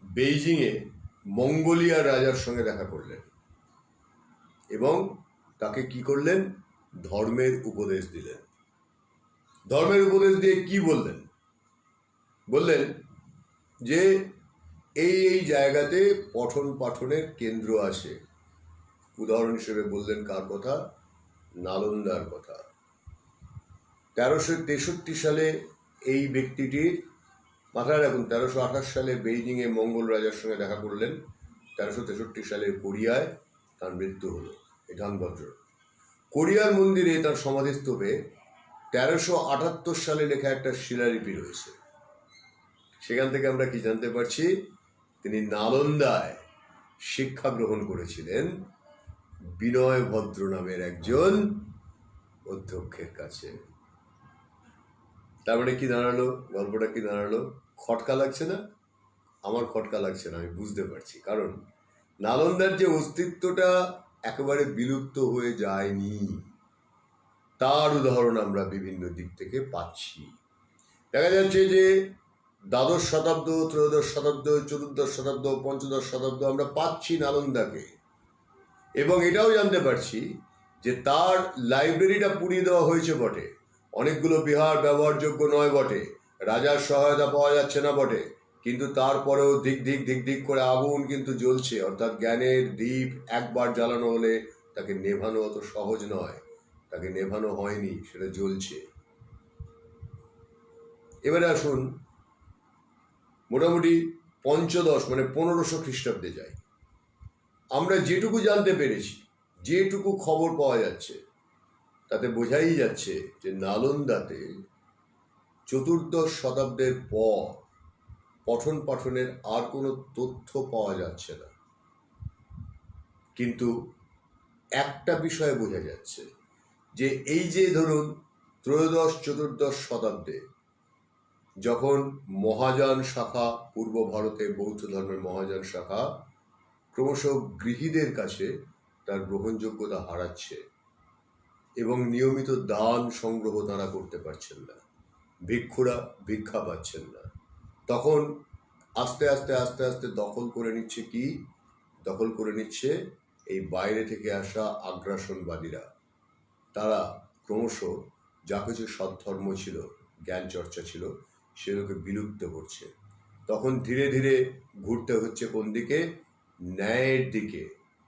বেইজিংয়ে মঙ্গোলিয়ার রাজার সঙ্গে দেখা করলেন, এবং তাকে কি করলেন? ধর্মের উপদেশ দিলেন। ধর্মের উপদেশ দিয়ে কি বললেন? বললেন যে এই জায়গাতে পঠন পাঠনের কেন্দ্র আছে। উদাহরণ হিসেবে বললেন কার কথা? নালন্দার কথা। 1363 সালে এই ব্যক্তিটির, মাথায় রাখুন, 1328 সালে বেইজিংয়ে মঙ্গল রাজার সঙ্গে দেখা করলেন, 1363 সালের কোরিয়ায় তার মৃত্যু হলো। এই ধ্যানভদ্র কোরিয়ার মন্দিরে তার সমাধিস্তূপে 1378 সালে লেখা একটা শিলালিপি রয়েছে। সেখান থেকে আমরা কি জানতে পারছি? তিনি নালন্দায় শিক্ষা গ্রহণ করেছিলেন বিনয় ভদ্র নামের একজন অধ্যক্ষের কাছে। তার মানে কি দাঁড়ালো? গল্পটা কি দাঁড়ালো? খটকা লাগছে না? আমার খটকা লাগছে না, আমি বুঝতে পারছি। কারণ নালন্দার যে অস্তিত্বটা একেবারে বিলুপ্ত হয়ে যায়নি, তার উদাহরণ আমরা বিভিন্ন দিক থেকে পাচ্ছি। দেখা যাচ্ছে যে দ্বাদশ শতাব্দ, ত্রয়োদশ শতাব্দ, চতুর্দশ শতাব্দ, পঞ্চদশ শতাব্দ আমরা পাচ্ছি নালন্দাকে, এবং এটাও জানতে পারছি যে তার লাইব্রেরিটা পুড়িয়ে দেওয়া হয়েছে বটে, অনেকগুলো বিহার ব্যবহারযোগ্য নয় বটে, রাজার সহায়তা পাওয়া যাচ্ছে না বটে, কিন্তু তারপরেও দিক দিক দিক দিক করে আগুন কিন্তু জ্বলছে। অর্থাৎ জ্ঞানের দ্বীপ একবার জ্বালানো হলে তাকে নেভানো অত সহজ নয়, তাকে নেভানো হয়নি, সেটা জ্বলছে। এবারে আসুন মোটামুটি পঞ্চদশ মানে 1500 খ্রিস্টাব্দে যাই। আমরা যেটুকু জানতে পেরেছি, যেটুকু খবর পাওয়া যাচ্ছে, তাতে বোঝাই যাচ্ছে যে নালন্দাতে চতুর্দশ শতাব্দের পর পঠন পাঠনের আর কোনো তথ্য পাওয়া যাচ্ছে না। কিন্তু একটা বিষয় বোঝা যাচ্ছে যে এই যে ধরুন ত্রয়োদশ চতুর্দশ শতাব্দে যখন মহাযান শাখা, পূর্ব ভারতে বৌদ্ধ ধর্মের মহাযান শাখা ক্রমশ গৃহীদের কাছে তার গ্রহণযোগ্যতা হারাচ্ছে এবং নিয়মিত দান সংগ্রহ তারা করতে পারছেন না, ভিক্ষুরা ভিক্ষা পাচ্ছেন না, তখন আস্তে আস্তে আস্তে আস্তে দখল করে নিচ্ছে কি? দখল করে নিচ্ছে এই বাইরে থেকে আসা আগ্রাসনবাদীরা। তারা ক্রমশ যা কিছু সৎধর্ম ছিল, জ্ঞান চর্চা ছিল, সেগুলোকে বিলুপ্ত করছে। তখন ধীরে ধীরে ঘুরতে হচ্ছে কোন দিকে? ন্যায়ের দিকে।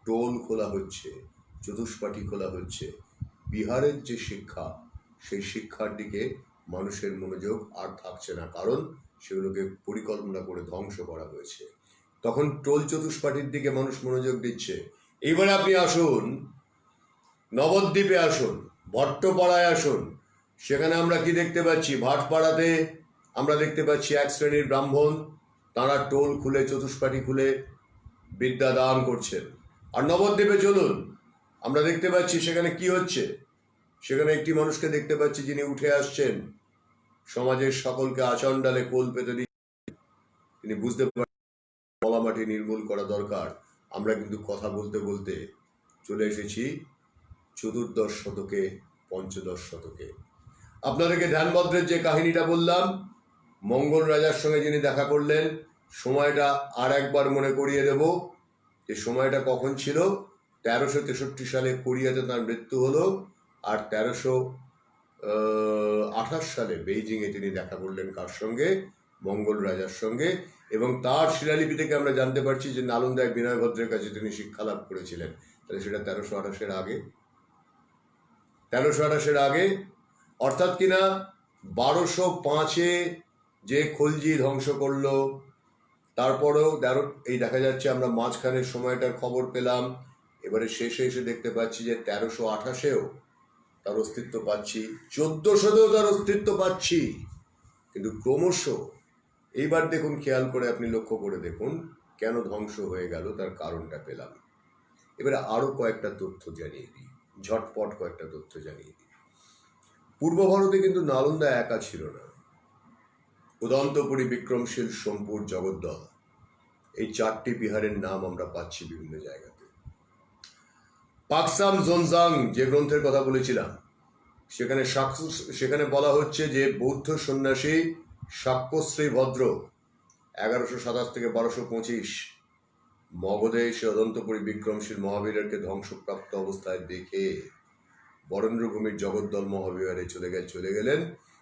টোল খোলা হচ্ছে, চতুষ্পাঠী খোলা হচ্ছে। বিহারের যে শিক্ষা, সেই শিক্ষার দিকে মানুষের মনোযোগ আর থাকছে না, কারণ সেগুলোকে পরিকল্পনা করে ধ্বংস করা হয়েছে। তখন টোল চতুষ্পাঠীর দিকে মানুষ মনোযোগ দিচ্ছে। এইবারে আপনি আসুন নবদ্বীপে, আসুন ভট্টপাড়ায়, আসুন, সেখানে আমরা কি দেখতে পাচ্ছি? ভাটপাড়াতে আমরা দেখতে পাচ্ছি এক শ্রেণীর ব্রাহ্মণ, তারা টোল খুলে, চতুষ্পাঠী খুলে বিদ্যা দান করছেন। আর নবদ্বীপে চলুন, আমরা দেখতে পাচ্ছি সেখানে কি হচ্ছে। সেখানে একটি মানুষকে দেখতে পাচ্ছি যিনি উঠে আসছেন, সমাজের সকলকে আচণ্ডালে কোল পেতে দিয়ে তিনি বুঝতে পারেন মলামাটি নির্মূল করা দরকার। আমরা কিন্তু কথা বলতে বলতে চলে এসেছি চতুর্দশ শতকে, পঞ্চদশ শতকে। আপনাদেরকে ধ্যানভদ্রের যে কাহিনীটা বললাম, মঙ্গল রাজার সঙ্গে যিনি দেখা করলেন, সময়টা আর একবার মনে করিয়ে দেব যে সময়টা কখন ছিল। 1363 সালে কোরিয়াতে তার মৃত্যু হলো, আর 1328 সালে বেইজিংয়ে তিনি দেখা করলেন কার সঙ্গে? মঙ্গল রাজার সঙ্গে। এবং তার শিলালিপি থেকে আমরা জানতে পারছি যে নালন্দায় বিনয়ভদ্রের কাছে তিনি শিক্ষা লাভ করেছিলেন। তাহলে সেটা 1328-এর আগে, 1328-এর আগে, অর্থাৎ কিনা 1205-এ যে খলজি ধ্বংস করলো, তারপরেও এই দেখা যাচ্ছে আমরা মাঝখানের সময়টার খবর পেলাম। এবারে শেষে এসে দেখতে পাচ্ছি যে 1328-এও তার অস্তিত্ব পাচ্ছি, 1400-তেও তার অস্তিত্ব পাচ্ছি। কিন্তু ক্রমশ এইবার দেখুন, খেয়াল করে আপনি লক্ষ্য করে দেখুন কেন ধ্বংস হয়ে গেল, তার কারণটা পেলাম। এবারে আরো কয়েকটা তথ্য জানিয়ে দিই, ঝটপট কয়েকটা তথ্য জানিয়ে দিই। পূর্ব ভারতে কিন্তু নালন্দা একা ছিল না। উদন্তপুরী, বিক্রমশীল, সোমপুর, জগদ্দল, এই 4টি বিহারের নাম আমরা পাচ্ছি বিভিন্ন জায়গাতে। পাকসাম জোনজাং যে গ্রন্থের কথা বলেছিলাম, সেখানে বলা হচ্ছে যে বৌদ্ধ সন্ন্যাসী শাক্যশ্রী ভদ্র 1127 থেকে 1225 মগধে এসে অদন্তপুরী বিক্রমশীল মহাবীরকে ধ্বংসপ্রাপ্ত অবস্থায় দেখে বরেন্দ্রভূমির জগদ্দল মহাবিহারে চলে গেলেন।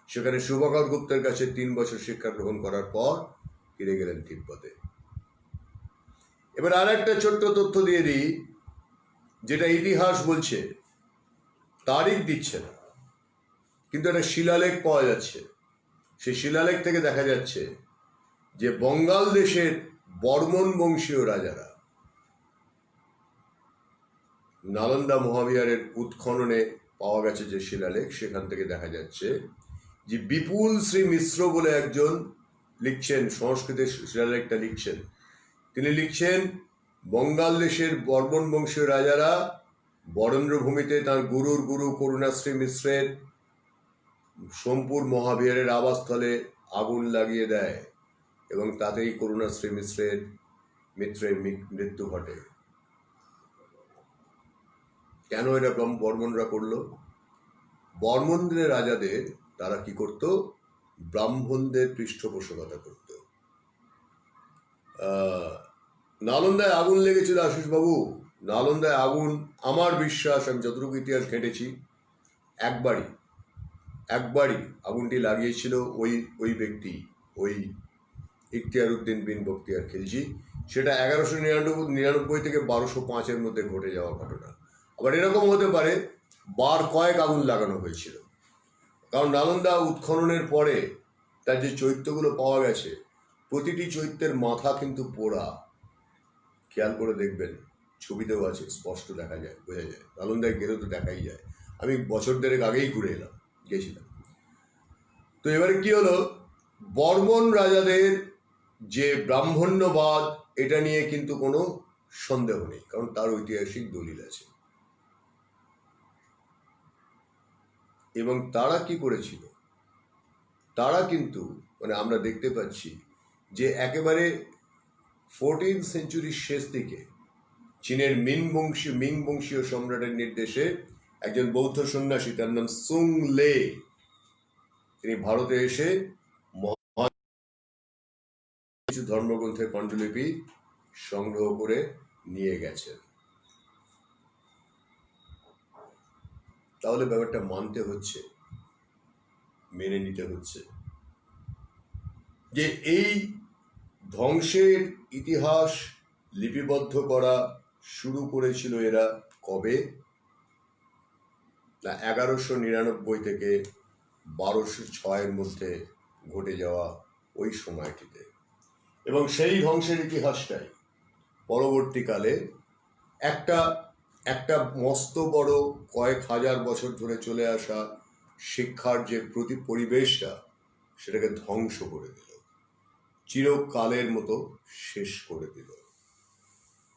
সেখানে শুভকর গুপ্তের কাছে 3 বছর শিক্ষা গ্রহণ করার পর ফিরে গেলেন তিব্বতে। এবার আর একটা ছোট্ট তথ্য দিয়ে দিই, যেটা ইতিহাস বলছে, তারিখ দিচ্ছে না, কিন্তু একটা শিলালেখ পাওয়া যাচ্ছে। সেই শিলালেখ থেকে দেখা যাচ্ছে যে বঙ্গাল দেশের বর্মন বংশীয় রাজারা নালন্দা মহাবিহারের উৎখননে পাওয়া গেছে যে শিলালেখ, সেখান থেকে দেখা যাচ্ছে যে বিপুল শ্রী মিশ্র বলে একজন লিখছেন, সংস্কৃতের শিলালেখটা লিখছেন। তিনি লিখছেন বঙ্গাল দেশের বর্মন বংশীয় রাজারা বরেন্দ্রভূমিতে তার গুরুর গুরু করুণাশ্রী মিশ্রের সোমপুর মহাবিহারের আবাসস্থলে আগুন লাগিয়ে দেয় এবং তাতেই করুণাশ্রী মিত্রের মৃত্যু ঘটে। কেন এটা বর্মনরা করলো? বর্মনদের রাজাদের তারা কি করত? ব্রাহ্মণদের পৃষ্ঠপোষকতা করত। নালন্দায় আগুন লেগেছিল আশিস বাবু, নালন্দায় আগুন, আমার বিশ্বাস, আমি যতটুকু ইতিহাস ঘেঁটেছি, একবারই আগুনটি লাগিয়েছিল ওই ব্যক্তি, ওই ইখতিয়ার উদ্দিন বিন বখতিয়ার খিলজি। সেটা 1199 থেকে 1205-এর মধ্যে ঘটে যাওয়া ঘটনা। আবার এরকম হতে পারে বার কয়েক আগুন লাগানো হয়েছিল, কারণ নালন্দা উৎখননের পরে তার যে চৈত্যগুলো পাওয়া গেছে, প্রতিটি চৈত্যের মাথা কিন্তু পোড়া। খেয়াল করে দেখবেন, ছবিতেও আছে, স্পষ্ট দেখা যায়, বোঝা যায়। নালন্দায় গেলে তো দেখাই যায়। আমি বছর দেড়েক আগেই গেছিলাম। তো এবারে কি হলো, বর্মন রাজাদের যে ব্রাহ্মণ্যবাদ, এটা নিয়ে কিন্তু কোনো সন্দেহ নেই, কারণ তার ঐতিহাসিক দলিল আছে। এবং তারা কি করেছিল, তারা কিন্তু আমরা দেখতে পাচ্ছি যে একেবারে 14th সেঞ্চুরির শেষ দিকে চীনের মিং বংশীয় সম্রাটের নির্দেশে একজন বৌদ্ধ সন্ন্যাসী, তার নাম সুং লে, তিনি ভারতে এসে কিছু ধর্মগ্রন্থের পাণ্ডুলিপি সংগ্রহ করে নিয়ে গেছেন। তাহলে ব্যাপারটা মানতে হচ্ছে, মেনে নিতে হচ্ছে যে এই ধ্বংসের ইতিহাস লিপিবদ্ধ করা শুরু করেছিল এরা কবে? না, 1199 থেকে 1206-এর মধ্যে ঘটে যাওয়া ওই সময়টিতে। এবং সেই ধ্বংসের ইতিহাসটাই পরবর্তীকালে একটা মস্ত বড় কয়েক হাজার বছর ধরে চলে আসা শিক্ষার যে পরিবেশটা, সেটাকে ধ্বংস করে দিল, চিরকালের মতো শেষ করে দিল।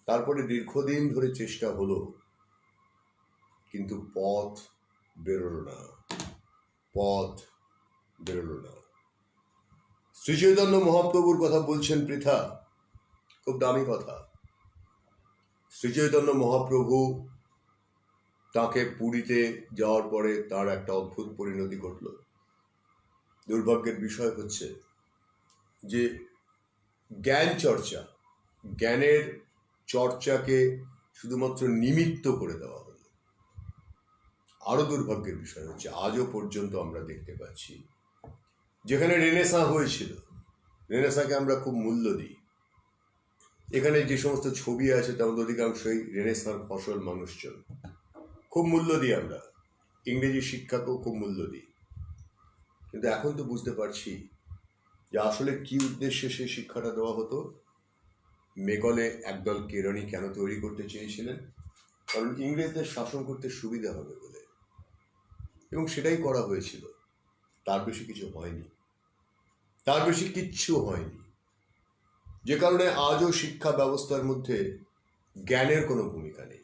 তারপরে দীর্ঘদিন ধরে চেষ্টা হলো, কিন্তু পথ বেরোলো না। শ্রী চৈতন্য মহাপ্রভুর কথা বলছেন পৃথা, খুব দামি কথা। শ্রী চৈতন্য মহাপ্রভু, তাকে পুরীতে যাওয়ার পরে তার একটা অদ্ভুত পরিণতি ঘটল। দুর্ভাগ্যের বিষয় হচ্ছে যে জ্ঞানের চর্চাকে শুধুমাত্র নিমিত্ত করে দেওয়া হলো। আরো দুর্ভাগ্যের বিষয় হচ্ছে আজও পর্যন্ত আমরা দেখতে পাচ্ছি, যেখানে রেনেসাঁ হয়েছিল, রেনেসাঁকে আমরা খুব মূল্য দিই। এখানে যে সমস্ত ছবি আছে তার মধ্যে অধিকাংশই রেনেসাঁর ফসল মানুষজন, খুব মূল্য দিই আমরা। ইংরেজি শিক্ষাকেও খুব মূল্য দিই। কিন্তু এখন তো বুঝতে পারছি যে আসলে কি উদ্দেশ্যে সেই শিক্ষাটা দেওয়া হতো। মেকলে একদল কেরানি কেন তৈরি করতে চেয়েছিলেন? কারণ ইংরেজদের শাসন করতে সুবিধা হবে বলে, এবং সেটাই করা হয়েছিল। তার বেশি কিছু হয়নি, কিচ্ছু হয়নি। যে কারণে আজও শিক্ষা ব্যবস্থার মধ্যে জ্ঞানের কোনো ভূমিকা নেই।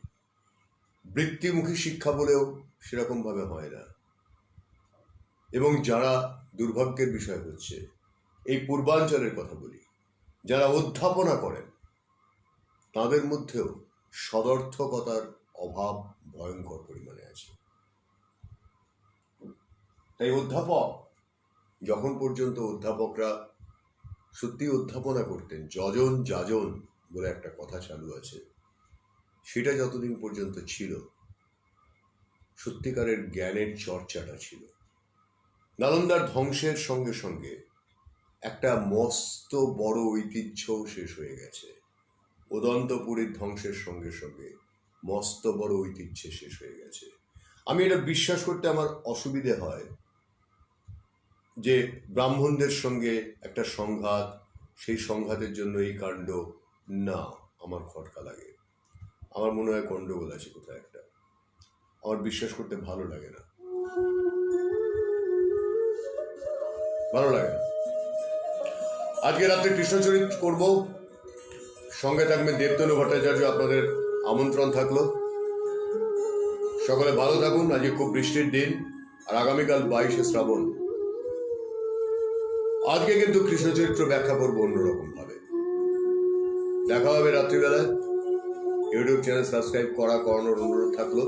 বৃত্তিমুখী শিক্ষা বলেও সেরকম ভাবে হয় না। এবং যারা, দুর্ভাগ্যের বিষয় হচ্ছে, এই পূর্বাঞ্চলের কথা বলি, যারা অধ্যাপনা করেন, তাদের মধ্যেও সদর্থকতার অভাব ভয়ঙ্কর পরিমাণে আছে। তাই যখন পর্যন্ত অধ্যাপকরা সত্যি অধ্যাপনা করতেন, যাজন বলে একটা কথা চালু আছে, সেটা যতদিন পর্যন্ত ছিল, সত্যিকারের জ্ঞানের চর্চাটা ছিল। নালন্দার ধ্বংসের সঙ্গে সঙ্গে একটা মস্ত বড় ঐতিহ্যও শেষ হয়ে গেছে। উদন্তপুরীর ধ্বংসের সঙ্গে সঙ্গে মস্ত বড় ঐতিহ্য শেষ হয়ে গেছে। আমি এটা বিশ্বাস করতে আমার অসুবিধে হয় যে ব্রাহ্মণদের সঙ্গে একটা সংঘাত, সেই সংঘাতের জন্য এই কাণ্ড, না, আমার খটকা লাগে। আমার মনে হয় গন্ডগোল আছে কোথায় একটা, আমার বিশ্বাস করতে ভালো লাগে না। আজকে রাত্রে কৃষ্ণচরিত করব, সঙ্গে থাকবেন দেবতনু ভট্টাচার্য, আপনাদের আমন্ত্রণ থাকলো। সকলে ভালো থাকুন। আজকে খুব বৃষ্টির দিন, আর আগামীকাল 22শে শ্রাবণ। আজকে কিন্তু কৃষ্ণ চরিত্র ব্যাখ্যা করবো অন্যরকম ভাবে। দেখা হবে রাত্রিবেলায়। ইউটিউব চ্যানেল সাবস্ক্রাইব করানোর অনুরোধ থাকলো।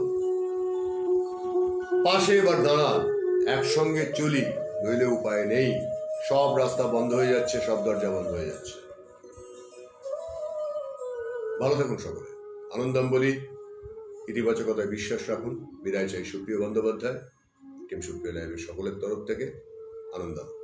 পাশে এবার দাঁড়ান, একসঙ্গে চলি, নইলে উপায় নেই। সব রাস্তা বন্ধ হয়ে যাচ্ছে, সব দরজা বন্ধ হয়ে যাচ্ছে। ভালো থাকুন সকলে। আনন্দম বলি, ইতিবাচকতায় বিশ্বাস রাখুন। বিদায় চাই সুপ্রিয় বন্দ্যোপাধ্যায়, টিম সুপ্রিয় লাইভের সকলের তরফ থেকে। আনন্দম।